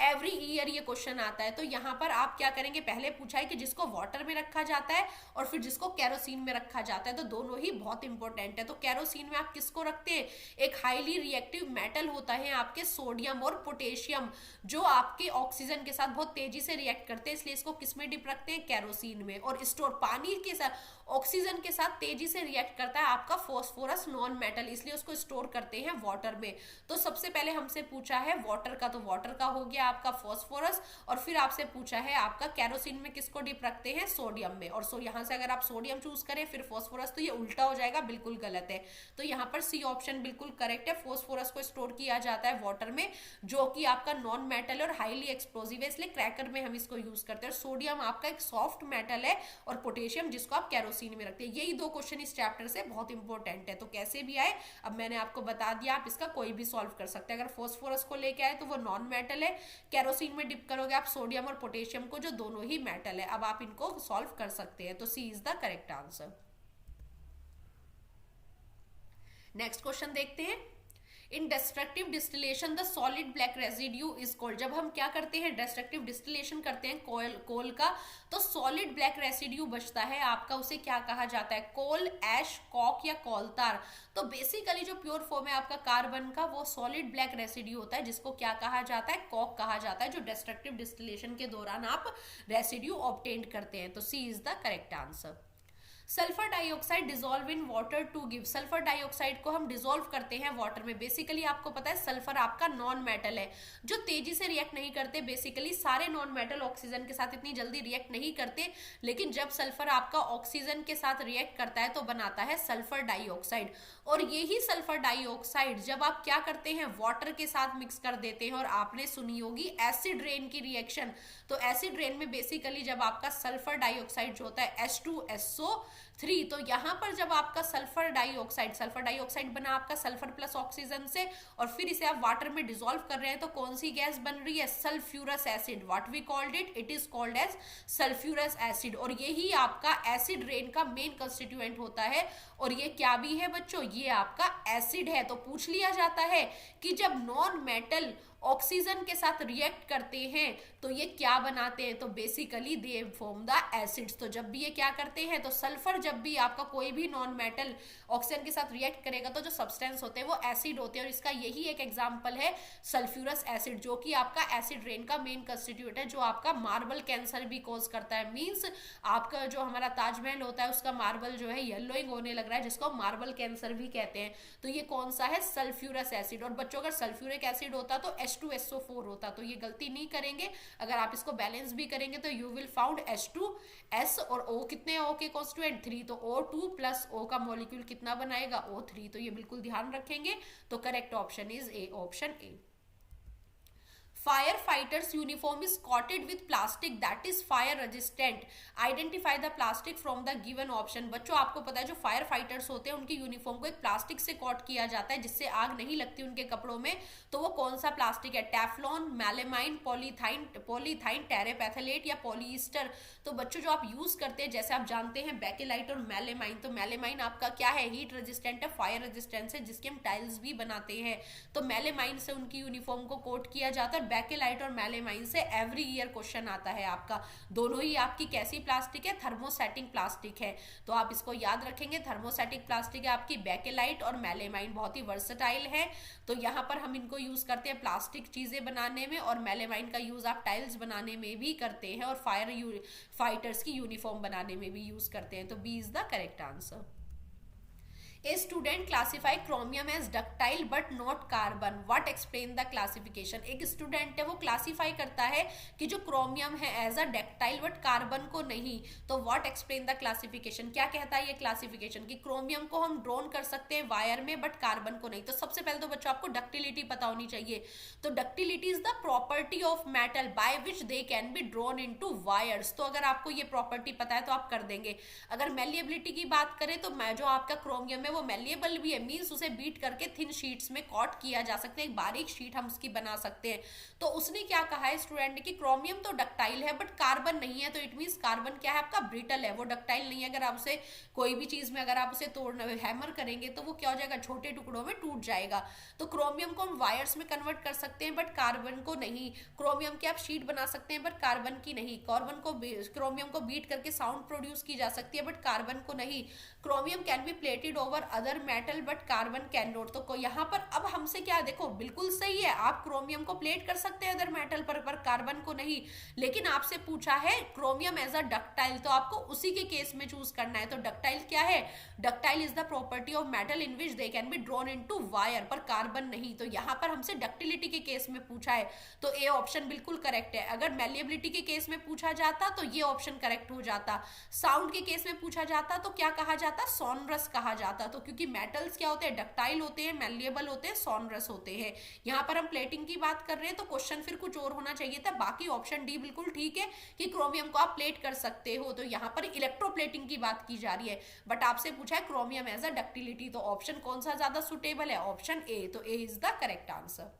एवरी ईयर ये क्वेश्चन आता है। तो यहाँ पर आप क्या करेंगे, पहले पूछा है कि जिसको वाटर में रखा जाता है और फिर जिसको कैरोसिन में रखा जाता है, तो दोनों ही बहुत इंपॉर्टेंट है। तो कैरोसिन में आप किसको रखते हैं, एक हाईली रिएक्टिव मेटल होता है आपके सोडियम और पोटेशियम, जो आपके ऑक्सीजन के साथ बहुत तेजी से रिएक्ट करते हैं, इसलिए इसको किस में डिप रखते हैं, कैरोसिन में। और स्टोर पानी के साथ, ऑक्सीजन के साथ तेजी से रिएक्ट करता है आपका फॉस्फोरस नॉन मेटल, इसलिए उसको स्टोर करते हैं वाटर में। तो सबसे पहले हमसे पूछा है वाटर का, तो वाटर का हो गया आपका फॉस्फोरस, और फिर आपसे पूछा है आपका कैरोसिन में किसको डिप रखते हैं, सोडियम में। और यहाँ से अगर आप सोडियम चूज करें फिर फॉस्फोरस, तो ये उल्टा हो जाएगा, बिल्कुल गलत है। तो यहाँ पर सी ऑप्शन बिल्कुल करेक्ट है। फॉस्फोरस को स्टोर किया जाता है वाटर में, जो कि आपका नॉन मेटल और हाईली एक्सप्लोजिव है, इसलिए क्रैकर में हम इसको यूज करते हैं। सोडियम आपका एक सॉफ्ट मेटल है, और पोटेशियम जिसको आप कैरोसिन में रखते हैं। यही दो क्वेश्चन इस चैप्टर से बहुत इंपॉर्टेंट है। तो कैसे भी आए, अब मैंने आपको बता दिया, आप इसका कोई भी सॉल्व कर सकते हैं। अगर फॉस्फोरस को लेके आए तो वो नॉन मेटल है, कैरोसिन में डिप करोगे आप सोडियम और पोटेशियम को, जो दोनों ही मेटल है। अब आप इनको सॉल्व कर सकते हैं। तो C is the correct answer. Next question देखते हैं। In destructive distillation the solid black residue is called, जब हम क्या करते हैं, डिस्ट्रक्टिव डिस्टिलेशन करते हैं कोल का, तो सॉलिड ब्लैक रेसिड्यू बचता है आपका, उसे क्या कहा जाता है, कोल, ऐश, कॉक या कोलतार। तो बेसिकली जो प्योर फॉर्म है आपका कार्बन का, वो सॉलिड ब्लैक रेसिड्यू होता है, जिसको क्या कहा जाता है, कॉक कहा जाता है, जो डिस्ट्रक्टिव डिस्टिलेशन के दौरान आप रेसिड्यू ऑब्टेन करते हैं। तो C is the correct answer. Sulphur dioxide dissolve in water to give, sulphur dioxide को हम डिजोल्व करते हैं वाटर में। बेसिकली आपको पता है सल्फर आपका नॉन मेटल है, जो तेजी से रिएक्ट नहीं करते। बेसिकली सारे नॉन मेटल ऑक्सीजन के साथ इतनी जल्दी रिएक्ट नहीं करते, लेकिन जब सल्फर आपका ऑक्सीजन के साथ रिएक्ट करता है तो बनाता है सल्फर डाइऑक्साइड। और यही सल्फर डाइऑक्साइड जब आप क्या करते हैं, वाटर के साथ मिक्स कर देते हैं, और आपने सुनी होगी एसिड रेन की रिएक्शन। तो एसिड रेन में बेसिकली जब आपका सल्फर डाइऑक्साइड जो होता है H2SO3, तो यहाँ पर जब आपका सल्फर डाइऑक्साइड बना आपका सल्फर प्लस ऑक्सीजन से, और फिर इसे आप वाटर में डिसॉल्व कर रहे हैं, तो कौन सी गैस बन रही है, sulphurous acid. What we called it is called as sulphurous acid. और यही आपका एसिड रेन का मेन कंस्टिट्यूएंट होता है। और ये क्या भी है बच्चों, ये आपका एसिड है। तो पूछ लिया जाता है कि जब नॉन मेटल ऑक्सीजन के साथ रिएक्ट करते हैं तो ये क्या बनाते हैं, तो basically they form the acids. तो जब भी ये क्या करते हैं, तो सल्फर जब भी आपका कोई भी नॉन मेटल ऑक्सीजन के साथ रिएक्ट करेगा तो जो सब्सटेंस होते हैं वो एसिड होते हैं। और इसका यही एक एग्जांपल है सल्फ्यूरस एसिड, जो कि आपका एसिड रेन का मेन कंस्टिट्यूएंट है, जो आपका मार्बल कैंसर भी कॉज करता है। मींस आपका जो हमारा ताजमहल होता है उसका मार्बल जो है येलोइंग होने लग रहा है, जिसको मार्बल कैंसर भी कहते हैं। तो ये कौन सा है, सल्फ्यूरस एसिड। और बच्चों अगर सल्फ्यूरिक एसिड होता तो H2SO4 होता, तो ये गलती नहीं करेंगे। अगर आप इसको बैलेंस भी करेंगे तो यू विल फाउंड H2S, और O कितने O के कॉन्स्टिट्यूएंट 3, तो O2 प्लस O का मॉलिक्यूल कितना बनाएगा, O3। तो ये बिल्कुल ध्यान रखेंगे। तो correct option is A, option A. Fire fighters uniform is coated with plastic that is fire resistant, identify the plastic from the given option. बच्चों आपको पता है जो फायर फाइटर्स होते हैं उनकी यूनिफॉर्म को एक प्लास्टिक से कॉट किया जाता है जिससे आग नहीं लगती उनके कपड़ों में, तो वो कौन सा प्लास्टिक है? टेफ्लॉन, मेलामाइन, पॉलीथाइन, टेरेपैथलेट या पॉलीस्टर। तो बच्चों जो आप यूज करते हैं, जैसे आप जानते हैं बेकेलाइट और मेलामाइन, तो मेलामाइन आपका क्या है? हीट रेजिस्टेंट है, फायर रेजिस्टेंट है, जिसके हम टाइल्स भी बनाते हैं। तो मेलामाइन से उनकी यूनिफॉर्म को कोट किया जाता है, और बेकेलाइट और मेलामाइन से एवरी ईयर क्वेश्चन आता है आपका। दोनों ही आपकी कैसी प्लास्टिक है? थर्मोसेटिक प्लास्टिक है। तो आप इसको याद रखेंगे, थर्मोसेटिक प्लास्टिक है आपकी बेकेलाइट और मेलामाइन, बहुत ही वर्सेटाइल है। तो यहाँ पर हम इनको यूज करते हैं प्लास्टिक चीजें बनाने में, और मेलामाइन का यूज आप टाइल्स बनाने में भी करते हैं, और फाइटर्स की यूनिफॉर्म बनाने में भी यूज करते हैं। तो B is the correct answer. A student classify chromium as ductile but not carbon. What explain the classification? एक स्टूडेंट है वो क्लासीफाई करता है कि जो क्रोमियम है as a ductile but carbon को नहीं। तो व्हाट एक्सप्लेन द क्लासिफिकेशन? क्या कहता है ये क्लासिफिकेशन कि क्रोमियम को हम ड्रोन कर सकते हैं वायर में बट कार्बन को नहीं। तो सबसे पहले तो बच्चों आपको डक्टिलिटी पता होनी चाहिए। तो ductility is the property of metal by which they can be drone into wires. तो अगर आपको ये प्रॉपर्टी पता है तो आप कर देंगे। अगर मेलिएबिलिटी की बात करें तो जो आपका क्रोमियम है वो मेलिएबल भी है, मींस उसे बीट करके थिन शीट्स में कॉट किया जा सकता है, एक बारीक शीट हम उसकी बना सकते हैं। तो उसने क्या कहा है स्टूडेंट ने कि क्रोमियम तो डक्टाइल है बट कार्बन नहीं है। तो इट मींस कार्बन क्या है आपका? ब्रिटल है, वो डक्टाइल नहीं है। अगर आप उसे कोई भी चीज में अगर आप उसे तोड़ना हैमर करेंगे तो वो क्या हो जाएगा? छोटे टुकड़ों में टूट जाएगा। तो क्रोमियम को हम वायर्स में कन्वर्ट कर सकते हैं बट कार्बन को नहीं। क्रोमियम की आप शीट बना सकते हैं बट कार्बन की नहीं। क्रोमियम को बीट करके साउंड प्रोड्यूस की जा सकती है बट कार्बन को नहीं। Chromium can be plated over other metal but carbon can not. तो यहाँ पर अब हमसे क्या देखो, बिल्कुल सही है, आप क्रोमियम को प्लेट कर सकते हैं अदर मेटल पर कार्बन को नहीं। लेकिन आपसे पूछा है क्रोमियम एज अ डक्टाइल, तो आपको उसी के केस में चूज करना है। तो डक्टाइल क्या है? Ductile is the property of metal in which they can be drawn into wire, पर कार्बन नहीं। तो यहाँ पर हमसे डक्टिलिटी के केस में पूछा है तो ए ऑप्शन बिल्कुल करेक्ट है। अगर मेलिएबिलिटी के केस में पूछा जाता तो ये ऑप्शन करेक्ट हो जाता। साउंड के केस में पूछा जाता तो क्या कहा जाता? सोनरस कहा जाता। तो क्योंकि मेटल्स क्या होते हैं? डक्टाइल होते हैं, मेलिएबल होते हैं, सोनरस होते हैं। यहाँ पर हम प्लेटिंग की बात कर रहे हैं तो क्वेश्चन फिर कुछ और होना चाहिए था। बाकी ऑप्शन डी बिल्कुल ठीक है कि क्रोमियम को आप प्लेट कर सकते हो। तो यहाँ पर इलेक्ट्रोप्लेटिंग की बात की जा रही है बट आपसे पूछा है क्रोमियम एज अ डक्टिलिटी। तो ऑप्शन कौन सा ज्यादा सुटेबल है? Option A. तो A is the correct answer.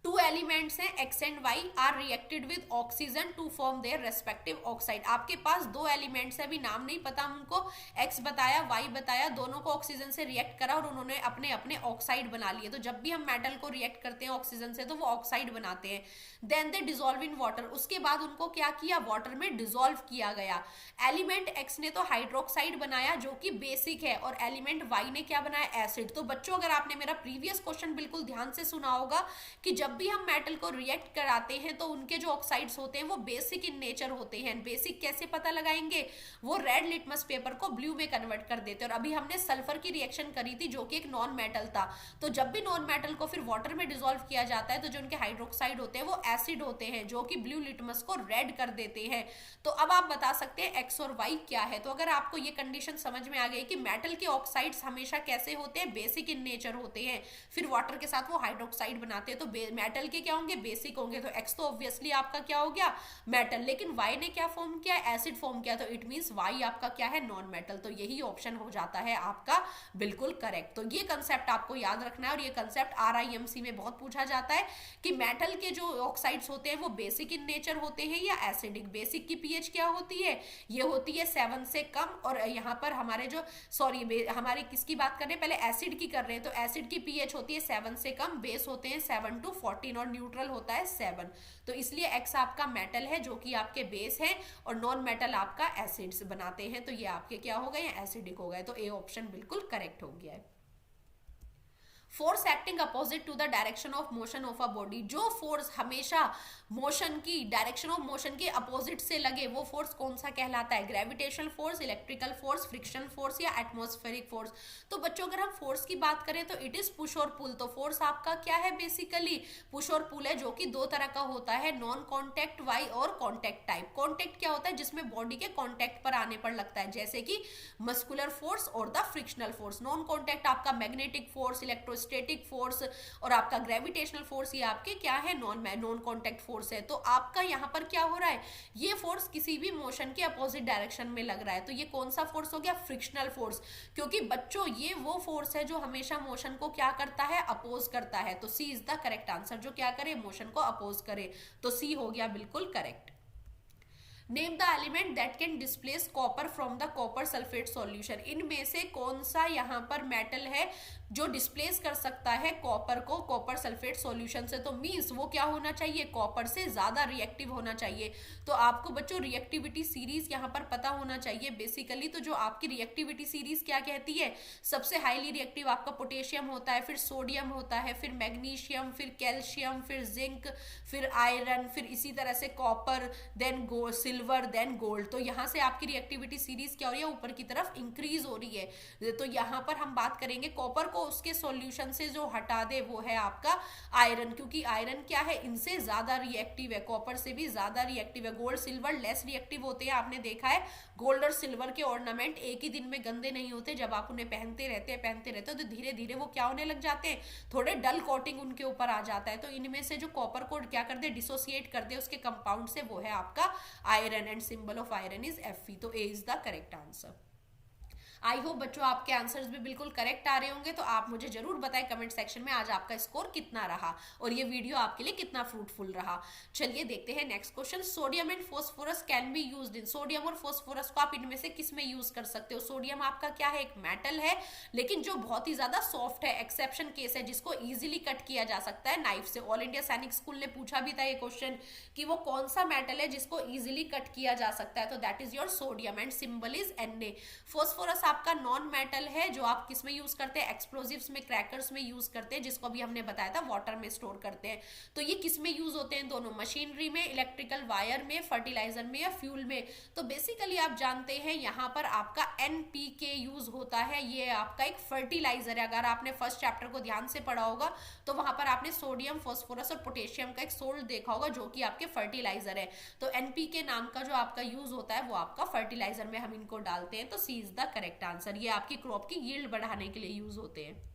Two elements हैं X and Y are reacted with oxygen to form their respective oxide. आपके पास दो एलिमेंट्स है, अभी नाम नहीं पता हमको, एक्स बताया वाई बताया, दोनों को ऑक्सीजन से रिएक्ट करा और उन्होंने अपने अपने ऑक्साइड बना लिए। तो जब भी हम मेटल को रिएक्ट करते हैं ऑक्सीजन से तो वो ऑक्साइड बनाते हैं। Then they dissolve in water, उसके बाद उनको क्या किया? वाटर में डिजोल्व किया गया। एलिमेंट एक्स ने तो हाइड्रोक्साइड बनाया जो कि बेसिक है, और एलिमेंट वाई ने क्या बनाया? एसिड। तो बच्चों अगर आपने मेरा प्रीवियस क्वेश्चन बिल्कुल ध्यान से सुना होगा कि जब भी हम मेटल को रिएक्ट कराते हैं तो उनके जो ऑक्साइड्स होते हैं वो बेसिक इन नेचर होते हैं। बेसिक कैसे पता लगाएंगे? वो रेड लिटमस पेपर को ब्लू में कन्वर्ट कर देते हैं। और अभी हमने सल्फर की रिएक्शन करी थी जो कि एक नॉन मेटल था। तो जब भी नॉन मेटल को फिर वाटर में डिसॉल्व किया जाता है तो जो उनके हाइड्रोक्साइड होते हैं वो एसिड होते हैं जो कि ब्लू लिटमस को रेड कर देते हैं। तो अब आप बता सकते हैं एक्स और वाई क्या है। तो अगर आपको ये कंडीशन समझ में आ गई कि मेटल के ऑक्साइड्स हमेशा कैसे होते हैं? बेसिक इन नेचर होते हैं, फिर वाटर के साथ वो हाइड्रोक्साइड बनाते हैं। तो मेटल के क्या होंगे? बेसिक होंगे। तो एक्स तो ऑब्वियसली आपका क्या हो गया? मेटल। लेकिन वाई ने क्या फॉर्म किया? एसिड फॉर्म किया। तो इट मींस वाई आपका क्या है? Non metal. तो यही ऑप्शन हो जाता है आपका बिल्कुल करेक्ट। तो ये कंसेप्ट आपको याद रखना है, और ये कंसेप्ट RIMC में बहुत पूछा जाता है कि मेटल के जो ऑक्साइड्स होते हैं वो बेसिक इन नेचर होते हैं या एसिडिक। बेसिक की pH क्या होती है? ये होती है 7 से कम। और यहाँ पर हमारे जो हमारे किसकी बात कर रहे हैं? पहले एसिड की कर रहे हैं। तो एसिड की pH होती है 7 से कम, बेस होते हैं 7 to 14 और न्यूट्रल होता है 7। तो इसलिए एक्स आपका मेटल है जो कि आपके बेस है, और नॉन मेटल आपका एसिड्स बनाते हैं। तो ये आपके क्या हो गए? एसिडिक हो गए। तो ए ऑप्शन बिल्कुल करेक्ट हो गया है। Force acting opposite to the direction of motion of a body, जो फोर्स हमेशा मोशन की डायरेक्शन ऑफ मोशन के अपोजिट से लगे वो फोर्स कौन सा कहलाता है? Gravitational force, electrical force, friction force या एटमॉस्फेरिक फोर्स। तो बच्चों अगर हम फोर्स की बात करें तो इट इज पुश और पुल। तो फोर्स आपका क्या है? बेसिकली पुश और पुल है, जो कि दो तरह का होता है, नॉन कॉन्टैक्ट वाई और कॉन्टैक्ट टाइप। कॉन्टैक्ट क्या होता है? जिसमें बॉडी के कॉन्टैक्ट पर आने पर लगता है, जैसे कि मस्कुलर फोर्स और the frictional force. Non contact आपका magnetic force, electro electrostatic force और आपका ग्रेविटेशनल फोर्स, ये आपके क्या है, नॉन कॉन्टेक्ट फोर्स है। तो आपका यहाँ पर क्या हो रहा है, ये फोर्स किसी भी मोशन के अपोजिट डायरेक्शन में लग रहा है, तो ये कौन सा फोर्स हो गया, फ्रिक्शनल फोर्स। क्योंकि बच्चों ये वो फोर्स है जो हमेशा मोशन को क्या करता है, अपोज करता है। तो C is the correct answer, जो क्या करे, मोशन को अपोज करे। तो सी हो गया बिल्कुल correct. Name the element that can displace copper from the copper sulphate solution. इनमें से कौन सा यहाँ पर मेटल है जो डिस्प्लेस कर सकता है कॉपर को कॉपर सल्फेट सॉल्यूशन से। तो मींस वो क्या होना चाहिए, कॉपर से ज्यादा रिएक्टिव होना चाहिए। तो आपको बच्चों रिएक्टिविटी सीरीज यहाँ पर पता होना चाहिए बेसिकली। तो जो आपकी रिएक्टिविटी सीरीज क्या कहती है, सबसे हाईली रिएक्टिव आपका पोटेशियम होता है, फिर सोडियम होता है, फिर मैग्नीशियम, फिर कैल्शियम, फिर जिंक, फिर आयरन, फिर इसी तरह से copper, then silver, then gold. तो यहाँ से आपकी रिएक्टिविटी सीरीज क्या हो रही है, ऊपर की तरफ इंक्रीज हो रही है। तो यहाँ पर हम बात करेंगे कॉपर को उसके सॉल्यूशन से जो हटा दे वो है आपका आयरन, क्योंकि आयरन क्या है, इनसे ज्यादा रिएक्टिव है, कॉपर से भी ज्यादा रिएक्टिव है। गोल्ड सिल्वर लेस रिएक्टिव होते हैं। आपने देखा है गोल्ड और सिल्वर के ऑर्नामेंट एक ही दिन में गंदे नहीं होते, जब आप उन्हें पहनते रहते हैं तो धीरे धीरे वो क्या होने लग जाते हैं, थोड़े डल कोटिंग उनके ऊपर आ जाता है। तो इनमें से जो कॉपर को क्या कर दे, डिसोसिएट कर दे उसके कंपाउंड से, वो है आपका iron, and symbol of iron is Fe। तो A is the correct answer. I hope बच्चों आपके आंसर्स भी बिल्कुल करेक्ट आ रहे होंगे। तो आप मुझे जरूर बताएं कमेंट सेक्शन में आज आपका स्कोर कितना रहा और ये वीडियो आपके लिए कितना फ्रूटफुल रहा। चलिए देखते हैं next question. Sodium and phosphorus can be used in. Sodium और फोस्फोरस को आप इनमें से किस में यूज कर सकते हो। सोडियम आपका क्या है, एक मेटल है, लेकिन जो बहुत ही ज्यादा सॉफ्ट है, एक्सेप्शन केस है, जिसको इजीली कट किया जा सकता है नाइफ से। ऑल इंडिया सैनिक स्कूल ने पूछा भी था ये क्वेश्चन कि वो कौन सा मेटल है जिसको इजीली कट किया जा सकता है। तो that is your sodium and symbol is Na। Phosphorus आपका नॉन मेटल है जो आप किस में यूज करते हैं, एक्सप्लोजिव्स में, क्रैकर्स में यूज करते हैं, जिसको भी हमने बताया था वाटर में स्टोर करते हैं। तो ये किस में यूज होते हैं, दोनों, मशीनरी में, इलेक्ट्रिकल वायर में, फर्टिलाइजर में या फ्यूल में। तो बेसिकली आप जानते हैं यहाँ पर आपका NPK यूज होता है, ये आपका एक फर्टिलाइजर है। अगर आपने फर्स्ट चैप्टर को ध्यान से पढ़ा होगा तो वहां पर आपने सोडियम, फोस्फोरस और पोटेशियम का एक सोल्ट देखा होगा जो कि आपके फर्टिलाइजर है। तो NPK नाम का जो आपका यूज होता है वो आपका फर्टिलाइजर में हम इनको डालते हैं। तो C is the correct answer. ये आपकी क्रॉप की यील्ड बढ़ाने के लिए यूज होते हैं।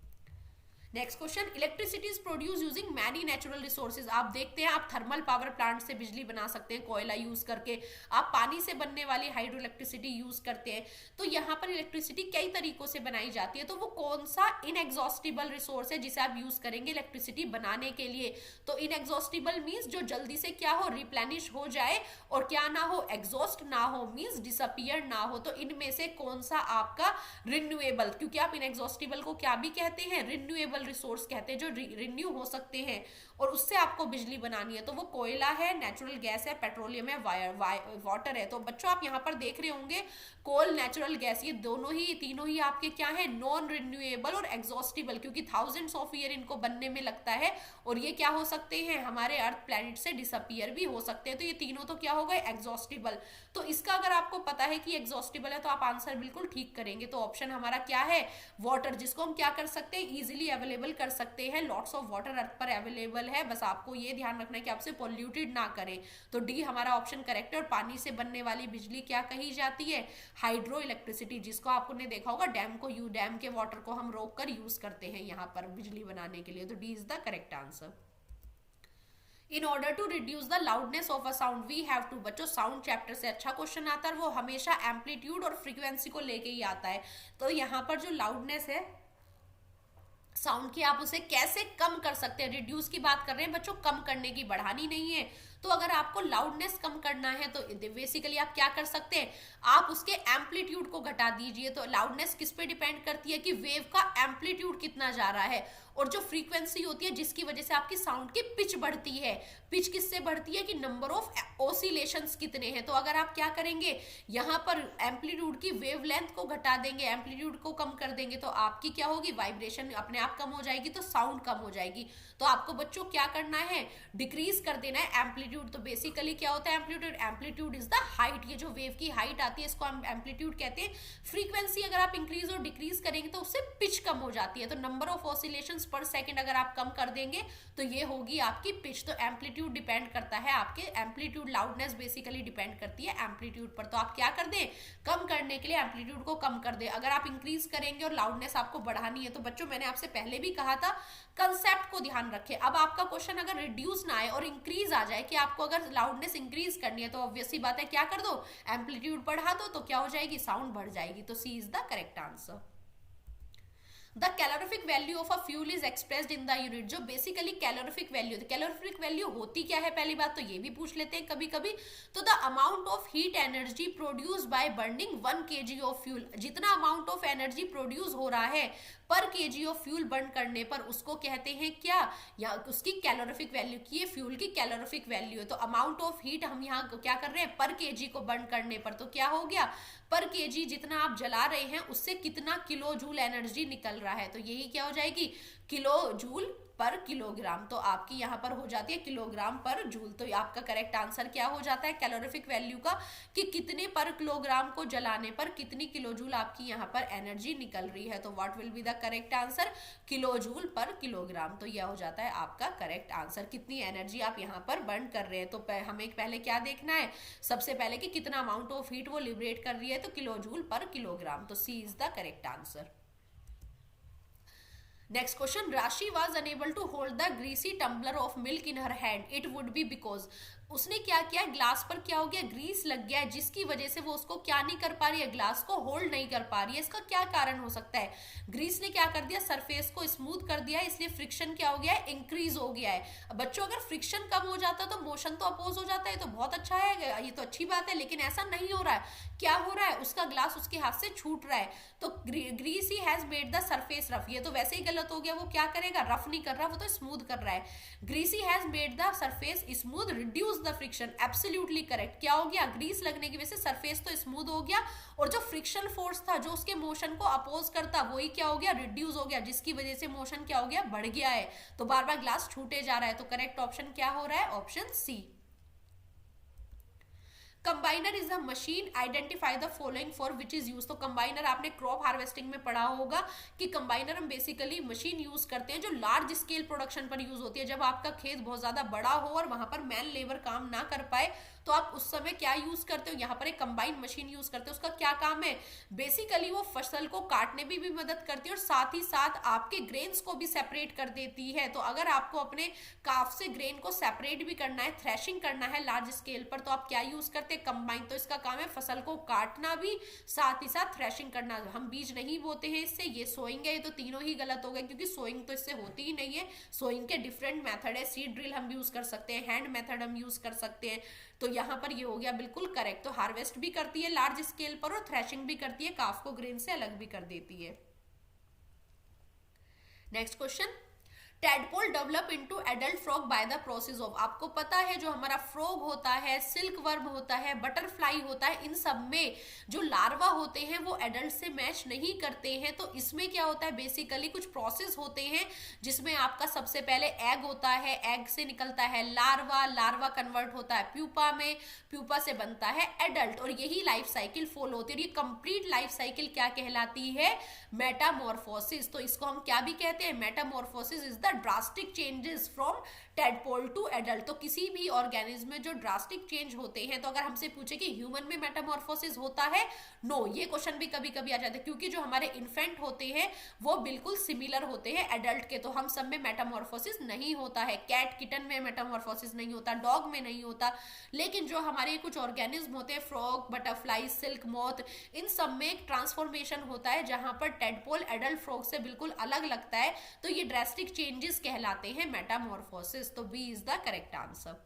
Next question, electricity is produce using many natural resources. आप देखते हैं आप थर्मल पावर प्लांट से बिजली बना सकते हैं कोयला यूज करके, आप पानी से बनने वाली हाइड्रो इलेक्ट्रिसिटी यूज करते हैं। तो यहाँ पर इलेक्ट्रिसिटी कई तरीकों से बनाई जाती है। तो वो कौन सा इनएग्जॉस्टिबल रिसोर्स है जिसे आप यूज करेंगे इलेक्ट्रिसिटी बनाने के लिए। तो इनएग्जॉस्टिबल मीन्स जो जल्दी से क्या हो, रिप्लेनिश हो जाए, और क्या ना हो, एग्जॉस्ट ना हो, मीन्स डिसअपियर ना हो। तो इनमें से कौन सा आपका रिन्यूएबल, क्योंकि आप इनएग्जॉस्टिबल को क्या भी कहते हैं, रिन्यूएबल रिसोर्स कहते हैं, जो रिन्यू हो सकते हैं और उससे आपको बिजली बनानी है। तो वो कोयला है, नेचुरल गैस है, पेट्रोलियम है, वाटर है। तो बच्चों आप यहाँ पर देख रहे होंगे कोल, नेचुरल गैस, ये दोनों ही, तीनों ही आपके क्या है, नॉन रिन्यूएबल और एग्जॉस्टिबल, क्योंकि थाउजेंड्स ऑफ ईयर इनको बनने में लगता है और ये क्या हो सकते हैं, हमारे अर्थ प्लैनेट से डिसअपियर भी हो सकते हैं। तो ये तीनों तो क्या हो गए, एग्जॉस्टिबल। तो इसका अगर आपको पता है कि एग्जॉस्टिबल है तो आप आंसर बिल्कुल ठीक करेंगे। तो ऑप्शन हमारा क्या है, वाटर, जिसको हम क्या कर सकते हैं, इजिली अवेलेबल कर सकते हैं। लॉट्स ऑफ वाटर अर्थ पर अवेलेबल है, बस आपको ये ध्यान रखना है कि आपसे पॉल्यूटेड ना करें। तो डी हमारा ऑप्शन करेक्ट है। और पानी से बनने वाली बिजली क्या कही जाती है, हाइड्रो इलेक्ट्रिसिटी, जिसको आपने देखा होगा डैम को, डैम के वाटर को हम रोक कर यूज करते हैं यहाँ पर बिजली बनाने के लिए। तो D is the correct answer. In order to reduce the loudness of a sound we have to. बच्चों साउंड चैप्टर से अच्छा क्वेश्चन आता है, वो हमेशा एम्पलीट्यूड और फ्रीक्वेंसी को लेके ही आता है। तो यहाँ पर जो लाउडनेस है साउंड की, आप उसे कैसे कम कर सकते हैं, रिड्यूस की बात कर रहे हैं बच्चों, कम करने की, बढ़ानी नहीं है। तो अगर आपको लाउडनेस कम करना है तो बेसिकली आप क्या कर सकते हैं, आप उसके एम्पलीट्यूड को घटा दीजिए। तो लाउडनेस किस पे डिपेंड करती है कि वेव का एम्पलीट्यूड कितना जा रहा है, और जो फ्रीक्वेंसी होती है जिसकी वजह से आपकी साउंड की पिच बढ़ती है। पिच किससे बढ़ती है कि नंबर ऑफ ऑसिलेशंस कितने हैं। तो अगर आप क्या करेंगे, यहाँ पर एम्पलीट्यूड की वेवलेंथ को घटा देंगे, एम्पलीट्यूड को कम कर देंगे, तो आपकी क्या होगी, वाइब्रेशन अपने आप कम हो जाएगी, तो साउंड कम हो जाएगी। तो आपको बच्चों क्या करना है, डिक्रीज कर देना है एम्पलीट्यूड। तो बेसिकली क्या होता है amplitude, amplitude is the height, ये जो वेव की हाइट आती है इसको हम एम्पलीट्यूड कहते हैं। फ्रीक्वेंसी अगर आप इंक्रीज और डिक्रीज करेंगे तो उससे पिच कम हो जाती है। तो नंबर ऑफ ऑसिलेशंस रेवोल्यूशंस पर सेकंड अगर आप कम कर देंगे तो ये होगी आपकी पिच। तो एम्पलीट्यूड डिपेंड करता है आपके एम्पलीट्यूड, लाउडनेस बेसिकली डिपेंड करती है एम्पलीट्यूड पर। तो आप क्या कर दें, कम करने के लिए एम्पलीट्यूड को कम कर दें। अगर आप इंक्रीज करेंगे और लाउडनेस आपको बढ़ानी है तो बच्चों मैंने आपसे पहले भी कहा था कंसेप्ट को ध्यान रखें। अब आपका क्वेश्चन अगर रिड्यूस ना आए और इंक्रीज आ जाए कि आपको अगर लाउडनेस इंक्रीज करनी है तो ऑब्वियसली बात है क्या कर दो, एम्पलीट्यूड बढ़ा दो, तो क्या हो जाएगी, साउंड बढ़ जाएगी। तो C is the correct answer. The calorific value of a fuel is expressed in the unit. जो basically calorific value, calorific value होती क्या है, पहली बात तो ये भी पूछ लेते हैं कभी कभी। तो the amount of heat energy produce by burning 1 kg of fuel, जितना अमाउंट ऑफ एनर्जी प्रोड्यूस हो रहा है पर केजी ऑफ फ्यूल बर्न करने पर, उसको कहते हैं क्या, या उसकी कैलोरिफिक वैल्यू की, ये फ्यूल की कैलोरिफिक वैल्यू है। तो अमाउंट ऑफ हीट हम यहाँ क्या कर रहे हैं, पर केजी को बर्न करने पर, तो क्या हो गया, पर केजी जितना आप जला रहे हैं उससे कितना किलो जूल एनर्जी निकल रहा है। तो यही क्या हो जाएगी, किलो जूल पर किलोग्राम। तो आपकी यहाँ पर हो जाती है किलोग्राम पर जूल। तो आपका करेक्ट आंसर क्या हो जाता है कैलोरिफिक वैल्यू का, कि कितने पर किलोग्राम को जलाने पर कितनी किलो जूल आपकी यहाँ पर एनर्जी निकल रही है। तो what will be the correct answer, kilo joule पर किलोग्राम। तो यह हो जाता है आपका करेक्ट आंसर, कितनी एनर्जी आप यहाँ पर बर्न कर रहे हैं। तो हमें पहले क्या देखना है, सबसे पहले कि कितना अमाउंट ऑफ हीट वो लिबरेट कर रही है, तो किलो जूल पर किलोग्राम। तो C is the correct answer. Next question, Rashi was unable to hold the greasy tumbler of milk in her hand. It would be because, उसने क्या किया, ग्लास पर क्या हो गया, ग्रीस लग गया, जिसकी वजह से वो उसको क्या नहीं कर पा रही है, ग्लास को होल्ड नहीं कर पा रही है। इसका क्या कारण हो सकता है, ग्रीस ने क्या कर दिया, सरफेस को स्मूथ कर दिया, इसलिए फ्रिक्शन क्या हो गया है, इंक्रीज हो गया है। बच्चों अगर फ्रिक्शन कम हो जाता तो मोशन तो अपोज हो जाता है, तो बहुत अच्छा है, ये तो अच्छी बात है, लेकिन ऐसा नहीं हो रहा है। क्या हो रहा है, उसका ग्लास उसके हाथ से छूट रहा है। तो ग्रीस ही has made the surface rough, ये तो वैसे ही गलत हो गया, वो क्या करेगा, रफ नहीं कर रहा, वो तो स्मूथ कर रहा है। Greasy has made the surface smooth, reduce the friction, absolutely correct. क्या हो गया, ग्रीस लगने की वजह से सरफेस तो स्मूथ हो गया, और जो फ्रिक्शन फोर्स था जो उसके मोशन को अपोज करता, वही क्या हो गया, रिड्यूस हो गया, जिसकी वजह से मोशन क्या हो गया, बढ़ गया है। तो बार बार ग्लास छूटे जा रहा है। तो करेक्ट ऑप्शन क्या हो रहा है, option C. Combiner is a machine, identify the following for which is use. तो कंबाइनर आपने क्रॉप हार्वेस्टिंग में पढ़ा होगा कि कंबाइनर हम बेसिकली मशीन यूज करते हैं जो लार्ज स्केल प्रोडक्शन पर यूज होती है। जब आपका खेत बहुत ज्यादा बड़ा हो और वहां पर मैन लेबर काम ना कर पाए तो आप उस समय क्या यूज करते हो, यहाँ पर एक कंबाइन मशीन यूज करते हो। उसका क्या काम है, बेसिकली वो फसल को काटने में भी मदद करती है और साथ ही साथ आपके ग्रेन्स को भी सेपरेट कर देती है। तो अगर आपको अपने काफ से ग्रेन को सेपरेट भी करना है, थ्रेशिंग करना है लार्ज स्केल पर, तो आप क्या यूज करते हैं, कंबाइन। तो इसका काम है फसल को काटना भी, साथ ही साथ थ्रेशिंग करना। हम बीज नहीं बोते हैं इससे, ये सोइंग है, ये तो तीनों ही गलत हो गए क्योंकि सोइंग तो इससे होती ही नहीं है। सोइंग के डिफरेंट मेथड है, सीड ड्रिल हम यूज कर सकते हैं, हैंड मेथड हम यूज कर सकते हैं। तो यहाँ पर ये हो गया बिल्कुल करेक्ट। तो हार्वेस्ट भी करती है लार्ज स्केल पर और थ्रेशिंग भी करती है, काफ को ग्रेन से अलग भी कर देती है। Next question, tadpole develop into adult frog by the process of. आपको पता है जो हमारा फ्रॉग होता है, सिल्क वर्म होता है, बटरफ्लाई होता है, इन सब में जो लार्वा होते हैं वो एडल्ट से मैच नहीं करते हैं। तो इसमें क्या होता है, बेसिकली कुछ प्रोसेस होते हैं जिसमें आपका सबसे पहले एग होता है, एग से निकलता है लार्वा, लार्वा कन्वर्ट होता है प्यूपा में, प्यूपा से बनता है एडल्ट, और यही लाइफ साइकिल फॉलो होती है। और ये कंप्लीट लाइफ साइकिल क्या कहलाती है, मेटामॉर्फोसिस। तो इसको हम क्या भी कहते हैं, metamorphosis is the drastic changes from tadpole to adult. तो किसी भी ऑर्गेनिज्म में जो ड्रास्टिक चेंज होते हैं, तो अगर हमसे पूछे कि ह्यूमन में मेटामॉर्फोसिस होता है, नो, ये क्वेश्चन भी कभी कभी आ जाता है, क्योंकि जो हमारे इन्फेंट होते हैं वो बिल्कुल सिमिलर होते हैं एडल्ट के, तो हम सब में मेटामॉर्फोसिस नहीं होता है। कैट किटन में मेटामॉर्फोसिस नहीं होता, डॉग में नहीं होता, लेकिन जो हमारे कुछ ऑर्गेनिज्म होते हैं, फ्रॉग, बटरफ्लाई, सिल्क मॉथ, इन सब में एक ट्रांसफॉर्मेशन होता है जहां पर टेडपोल एडल्ट फ्रॉग से बिल्कुल अलग लगता है। तो ये ड्रास्टिक चेंजेस कहलाते हैं मेटामॉर्फोसिस। तो B is the correct answer.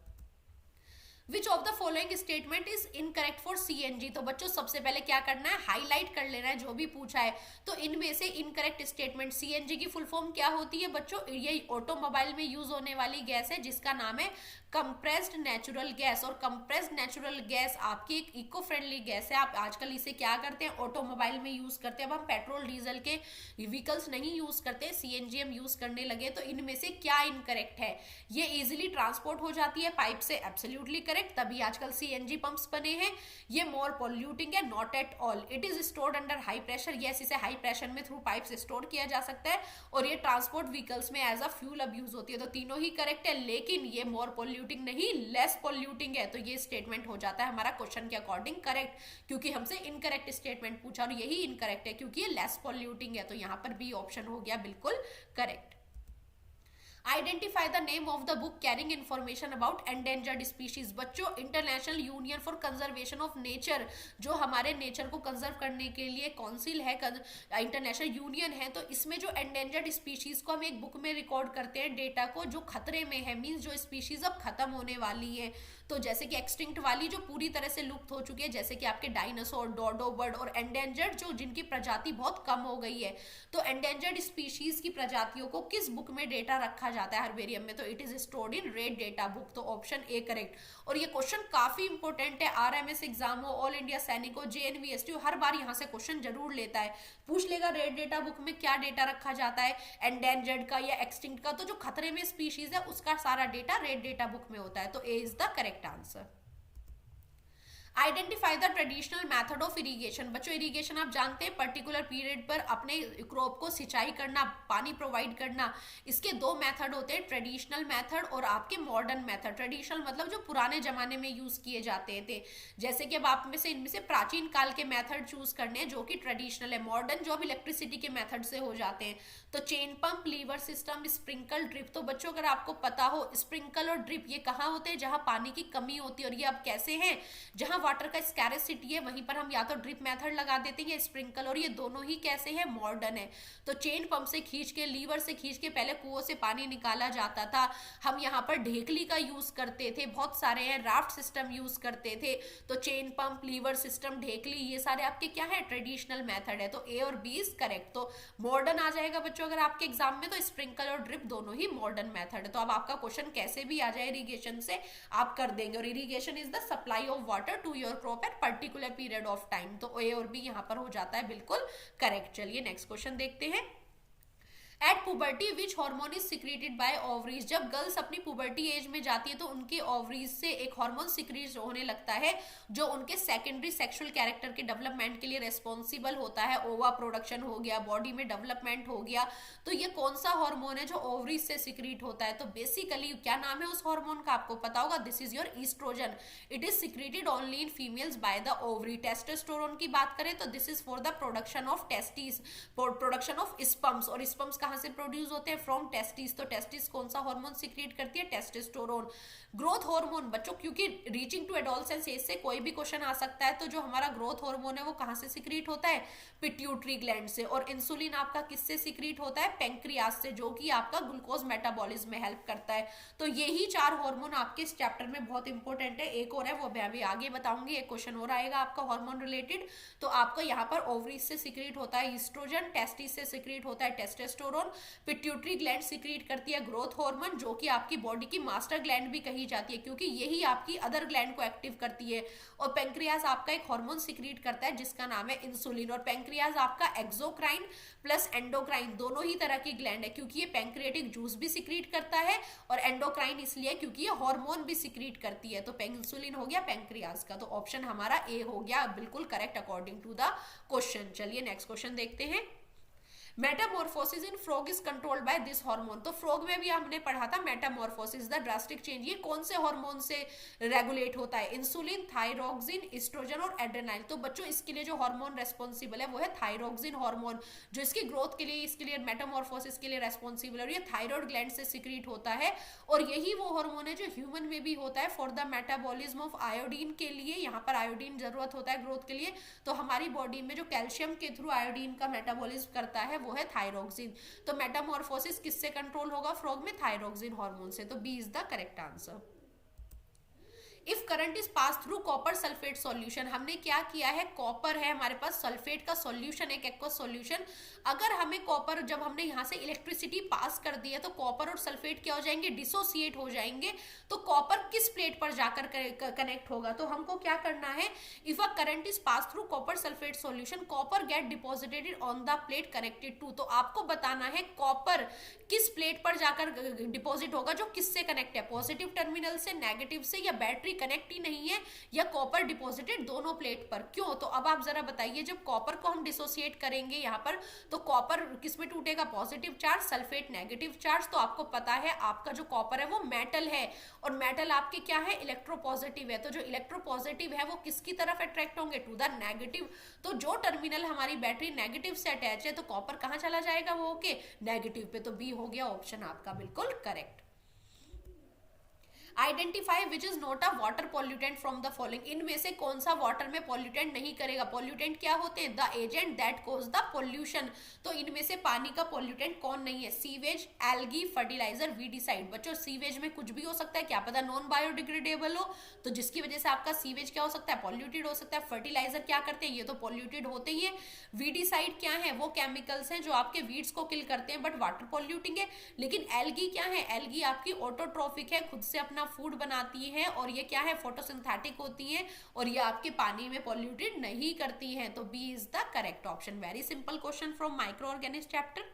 Which of the following statement is incorrect for CNG. तो बच्चों सबसे पहले क्या करना है, हाईलाइट कर लेना है जो भी पूछा है। तो इनमें से इनकरेक्ट स्टेटमेंट, सीएनजी की फुल फॉर्म क्या होती है बच्चों, ये ऑटोमोबाइल में यूज होने वाली गैस है जिसका नाम है कंप्रेस्ड नेचुरल गैस, और कंप्रेस्ड नेचुरल गैस आपकी एक इको फ्रेंडली गैस है। आप आजकल इसे क्या करते हैं, ऑटोमोबाइल में यूज करते हैं। अब हम पेट्रोल डीजल के व्हीकल्स नहीं यूज करते, सीएनजी हम यूज करने लगे। तो इनमें से क्या इनकरेक्ट है? ये इजिली ट्रांसपोर्ट हो जाती है पाइप से, एब्सोल्युटली करेक्ट, तभी आजकल सीएनजी पंप्स बने हैं। ये मोर पॉल्यूटिंग है, not at all. It is stored under high pressure, yes इसे हाई प्रेशर में थ्रू पाइप से स्टोर किया जा सकता है, और ये ट्रांसपोर्ट व्हीकल्स में एज अ फ्यूल अब यूज होती है। तो तीनों ही करेक्ट है, लेकिन ये मोर पॉल्यूटिंग नहीं, लेस पॉल्यूटिंग है। तो ये स्टेटमेंट हो जाता है हमारा क्वेश्चन के अकॉर्डिंग करेक्ट, क्योंकि हमसे इनकरेक्ट स्टेटमेंट पूछा और यही इनकरेक्ट है क्योंकि ये लेस पॉल्यूटिंग है। तो यहां पर बी ऑप्शन हो गया बिल्कुल correct. Identify the name of the book carrying information about endangered species. बच्चों, International Union for Conservation of Nature, जो हमारे नेचर को कंजर्व करने के लिए काउंसिल है, इंटरनेशनल यूनियन है, तो इसमें जो एंडेंजर्ड स्पीशीज को हम एक बुक में रिकॉर्ड करते हैं डेटा को, जो खतरे में है, मीन्स जो स्पीशीज अब खत्म होने वाली है। तो जैसे कि एक्सटिंक्ट वाली जो पूरी तरह से लुप्त हो चुकी है, जैसे कि आपके डायनासोर, डोडो बर्ड, और एंडेंजर्ड जो जिनकी प्रजाति बहुत कम हो गई है। तो एंडेंजर्ड स्पीशीज की प्रजातियों को किस बुक में डेटा रखा जाता है हर्बेरियम में? तो it is stored in red data book. तो ऑप्शन ए करेक्ट। और ये क्वेश्चन काफी इंपॉर्टेंट है, आरएमएस एग्जाम हो, ऑल इंडिया सैनिक हो, जेएनवीएसटी हो, हर बार यहाँ से क्वेश्चन जरूर लेता है। पूछ लेगा रेड डेटा बुक में क्या डेटा रखा जाता है, एंडेंजर्ड का या एक्सटिंक्ट का। तो जो खतरे में स्पीशीज है उसका सारा डेटा रेड डेटा बुक में होता है। तो A is the correct answer. Identify the traditional method of irrigation. बच्चों, इरिगेशन आप जानते हैं पर्टिकुलर पीरियड पर अपने क्रॉप को सिंचाई करना, पानी प्रोवाइड करना। इसके दो मेथड होते हैं, ट्रेडिशनल मेथड और आपके मॉडर्न मेथड। ट्रेडिशनल मतलब जो पुराने जमाने में यूज किए जाते थे, जैसे कि अब आप में से इनमें से प्राचीन काल के मेथड चूज करने हैं जो कि ट्रेडिशनल है। मॉडर्न जो अब इलेक्ट्रिसिटी के मेथड से हो जाते हैं, तो chain pump, lever system, sprinkle, drip. तो बच्चों अगर आपको पता हो स्प्रिंकल और ड्रिप ये कहाँ होते हैं? जहां पानी की कमी होती है। और ये अब कैसे हैं? जहां वाटर का स्कैरेसिटी है वहीं पर हम या तो ड्रिप मेथड लगा देते हैं या स्प्रिंकल, और ये दोनों ही कैसे हैं? मॉडर्न है। तो चेन पंप से खींच के, लीवर से खींच के पहले कुओं से पानी निकाला जाता था। हम यहाँ पर ढेकली का यूज करते थे, बहुत सारे हैं, राफ्ट सिस्टम यूज करते थे। तो चेन पंप, लीवर सिस्टम, ढेकली, ये सारे आपके क्या है? ट्रेडिशनल मेथड है। तो ए और बी इज करेक्ट। तो मॉडर्न आ जाएगा बच्चों अगर आपके एग्जाम में, तो स्प्रिंकल और ड्रिप दोनों ही मॉडर्न मेथड है। तो अब आपका क्वेश्चन कैसे भी आ जाए इरिगेशन से आप कर देंगे। और irrigation is the supply of water to your crop at particular period of time. तो ए और बी यहां पर हो जाता है बिल्कुल करेक्ट। चलिए नेक्स्ट क्वेश्चन देखते हैं। At puberty which hormone is secreted by ovaries. जब गर्ल्स अपनी पुबर्टी एज में जाती है तो उनके ओवरीज से एक हार्मोन सिक्रीट होने लगता है जो उनके सेकेंडरी सेक्सुअल कैरेक्टर के डेवलपमेंट के लिए रेस्पॉन्सिबल होता है। ओवा प्रोडक्शन हो गया, बॉडी में डेवलपमेंट हो गया। तो ये कौन सा हार्मोन है जो ओवरीज से सिक्रीट होता है? तो बेसिकली क्या नाम है उस हार्मोन का? आपको पता होगा, this is your oestrogen. It is secreted only in females by the ovary. Testosterone की बात करें तो this is for the production of testis, production of sperms. और स्पर्म्स कहां से प्रोड्यूस होते हैं? From testis. तो टेस्टिस कौन सा हार्मोन सिक्रीट करती है? टेस्टोस्टेरोन। ग्रोथ हार्मोन बच्चों, क्योंकि रीचिंग टू एडोलसेंस एज से कोई भी क्वेश्चन आ सकता है, तो जो हमारा ग्रोथ हार्मोन है वो कहां से सिक्रीट होता है? पिट्यूटरी ग्लैंड से। और इंसुलिन आपका किससे सिक्रीट होता है? पेंक्रियास से, जो कि आपका ग्लूकोज मेटाबॉलिज्म में हेल्प करता है। तो यही चार हार्मोन आपके इस चैप्टर में बहुत इंपॉर्टेंट है। एक और है वो मैं अभी आगे बताऊंगी, एक क्वेश्चन और आएगा आपका हार्मोन रिलेटेड। तो आपको यहाँ पर ओवरीज से सिक्रीट होता है ईस्ट्रोजन, टेस्टिस से सिक्रीट होता है टेस्टोस्टेरोन, पिट्यूटरी ग्लैंड सिक्रीट करती है ग्रोथ हार्मोन, जो कि आपकी बॉडी की मास्टर ग्लैंड भी कही जाती है क्योंकि यही आपकी अदर ग्लैंड को एक्टिव करती है। और पेंक्रियाज आपका एक हार्मोन सिक्रीट करता है जिसका नाम है इंसुलिन। और पेंक्रियाज आपका एक्सोक्राइन प्लस एंडोक्राइन दोनों ही तरह की ग्लैंड है, क्योंकि ये पेंक्रियाटिक जूस भी सिक्रीट करता है और एंडोक्राइन इसलिए क्योंकि ये हार्मोन भी सिक्रीट करती है। तो इंसुलिन हो गया पेंक्रियाज का। तो ऑप्शन हमारा ए हो गया बिल्कुल correct according to the question. चलिए नेक्स्ट क्वेश्चन देखते हैं। Metamorphosis in frog is controlled by this hormone. तो फ्रॉग में भी हमने पढ़ा था मेटामॉर्फोसिस, द ड्रास्टिक चेंज। ये कौन से हार्मोन से रेगुलेट होता है? इंसुलिन, थायरोक्सिन, एस्ट्रोजन और एड्रेनाइन। तो बच्चों इसके लिए जो हार्मोन रेस्पॉन्सिबल है वो है थायरोक्सिन हार्मोन, जो इसकी ग्रोथ के लिए, इसके लिए मेटामॉर्फोसिस के लिए रेस्पॉन्सिबल है। और ये थायराइड ग्लैंड से सिक्रीट होता है। और यही वो हार्मोन है जो ह्यूमन में भी होता है for the metabolism of iodine के लिए। यहाँ पर आयोडीन जरूरत होता है ग्रोथ के लिए। तो हमारी बॉडी में जो कैल्शियम के थ्रू आयोडीन का मेटाबॉलिज्म करता है वो है थायरोक्सिन। तो मेटामॉर्फोसिस किससे कंट्रोल होगा फ्रॉग में? थायरोक्सिन हार्मोन से। तो B is the correct answer. If current is pass through copper sulphate solution, हमने क्या किया है, कॉपर है हमारे पास, सल्फेट का सॉल्यूशन, एक एक्वस सॉल्यूशन, अगर हमें कॉपर, जब हमने यहाँ से इलेक्ट्रिसिटी पास कर दी है तो कॉपर और सल्फेट क्या हो जाएंगे, डिसोसिएट हो जाएंगे। तो कॉपर किस प्लेट पर जाकर कनेक्ट होगा, तो हमको क्या करना है, if a current is pass through copper sulphate solution copper get deposited on the plate connected to, तो आपको बताना है कॉपर किस प्लेट पर जाकर डिपॉजिट होगा, जो किससे कनेक्ट है, पॉजिटिव टर्मिनल से, नेगेटिव से, या बैटरी कनेक्ट ही नहीं है, या कॉपर डिपॉजिटेड दोनों प्लेट पर, क्यों। तो अब आप जरा बताइए, जब कॉपर को हम डिसोसिएट करेंगे यहाँ पर, तो कॉपर किस में टूटेगा, positive charge, sulphate negative charge. तो आपको पता है आपका जो कॉपर है वो मेटल है, और मेटल आपके क्या है, इलेक्ट्रोपॉजिटिव है, तो जो इलेक्ट्रोपॉजिटिव है वो किसकी तरफ अट्रैक्ट होंगे, टू द नेगेटिव। तो जो टर्मिनल हमारी बैटरी नेगेटिव से अटैच है, तो कॉपर कहाँ चला जाएगा, वो ओके नेगेटिव पे। तो बी हो गया ऑप्शन आपका बिल्कुल correct. Identify which is not a water pollutant from the following, इनमें से कौन सा वाटर में पॉल्यूटेंट नहीं करेगा। पॉल्यूटेंट क्या होते हैं, the agent that cause the pollution, तो इनमें से पानी का पॉल्यूटेंट कौन नहीं है, सीवेज, एल्गी, फर्टिलाइजर, वीडिसाइड। बच्चों सीवेज में कुछ भी हो सकता है, क्या पता नॉन बायोडिग्रेडेबल हो, तो जिसकी वजह से आपका सीवेज क्या हो सकता है, पॉल्यूटेड हो सकता है। फर्टिलाइजर क्या करते हैं, ये तो पॉल्यूटेड होते ही है। वीडिसाइड क्या है, वो केमिकल्स हैं जो आपके वीड्स को किल करते हैं, बट वाटर पॉल्यूटिंग है। लेकिन एल्गी क्या है, एल्गी आपकी ऑटोट्रॉफिक है, खुद से अपना फूड बनाती है, और ये क्या है, फोटोसिंथेटिक होती है, और ये आपके पानी में पॉल्यूटेड नहीं करती हैं। तो B is the correct option. Very simple question from micro organics chapter.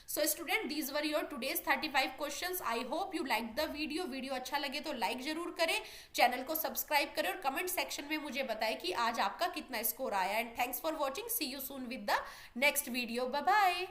So student, these were your today's 35 questions. I hope you liked the video. Video अच्छा लगे तो लाइक जरूर करें, चैनल को सब्सक्राइब करें, और कमेंट सेक्शन में मुझे बताएं कि आज आपका कितना स्कोर आया। And thanks for watching, see you soon with the next video, bye bye.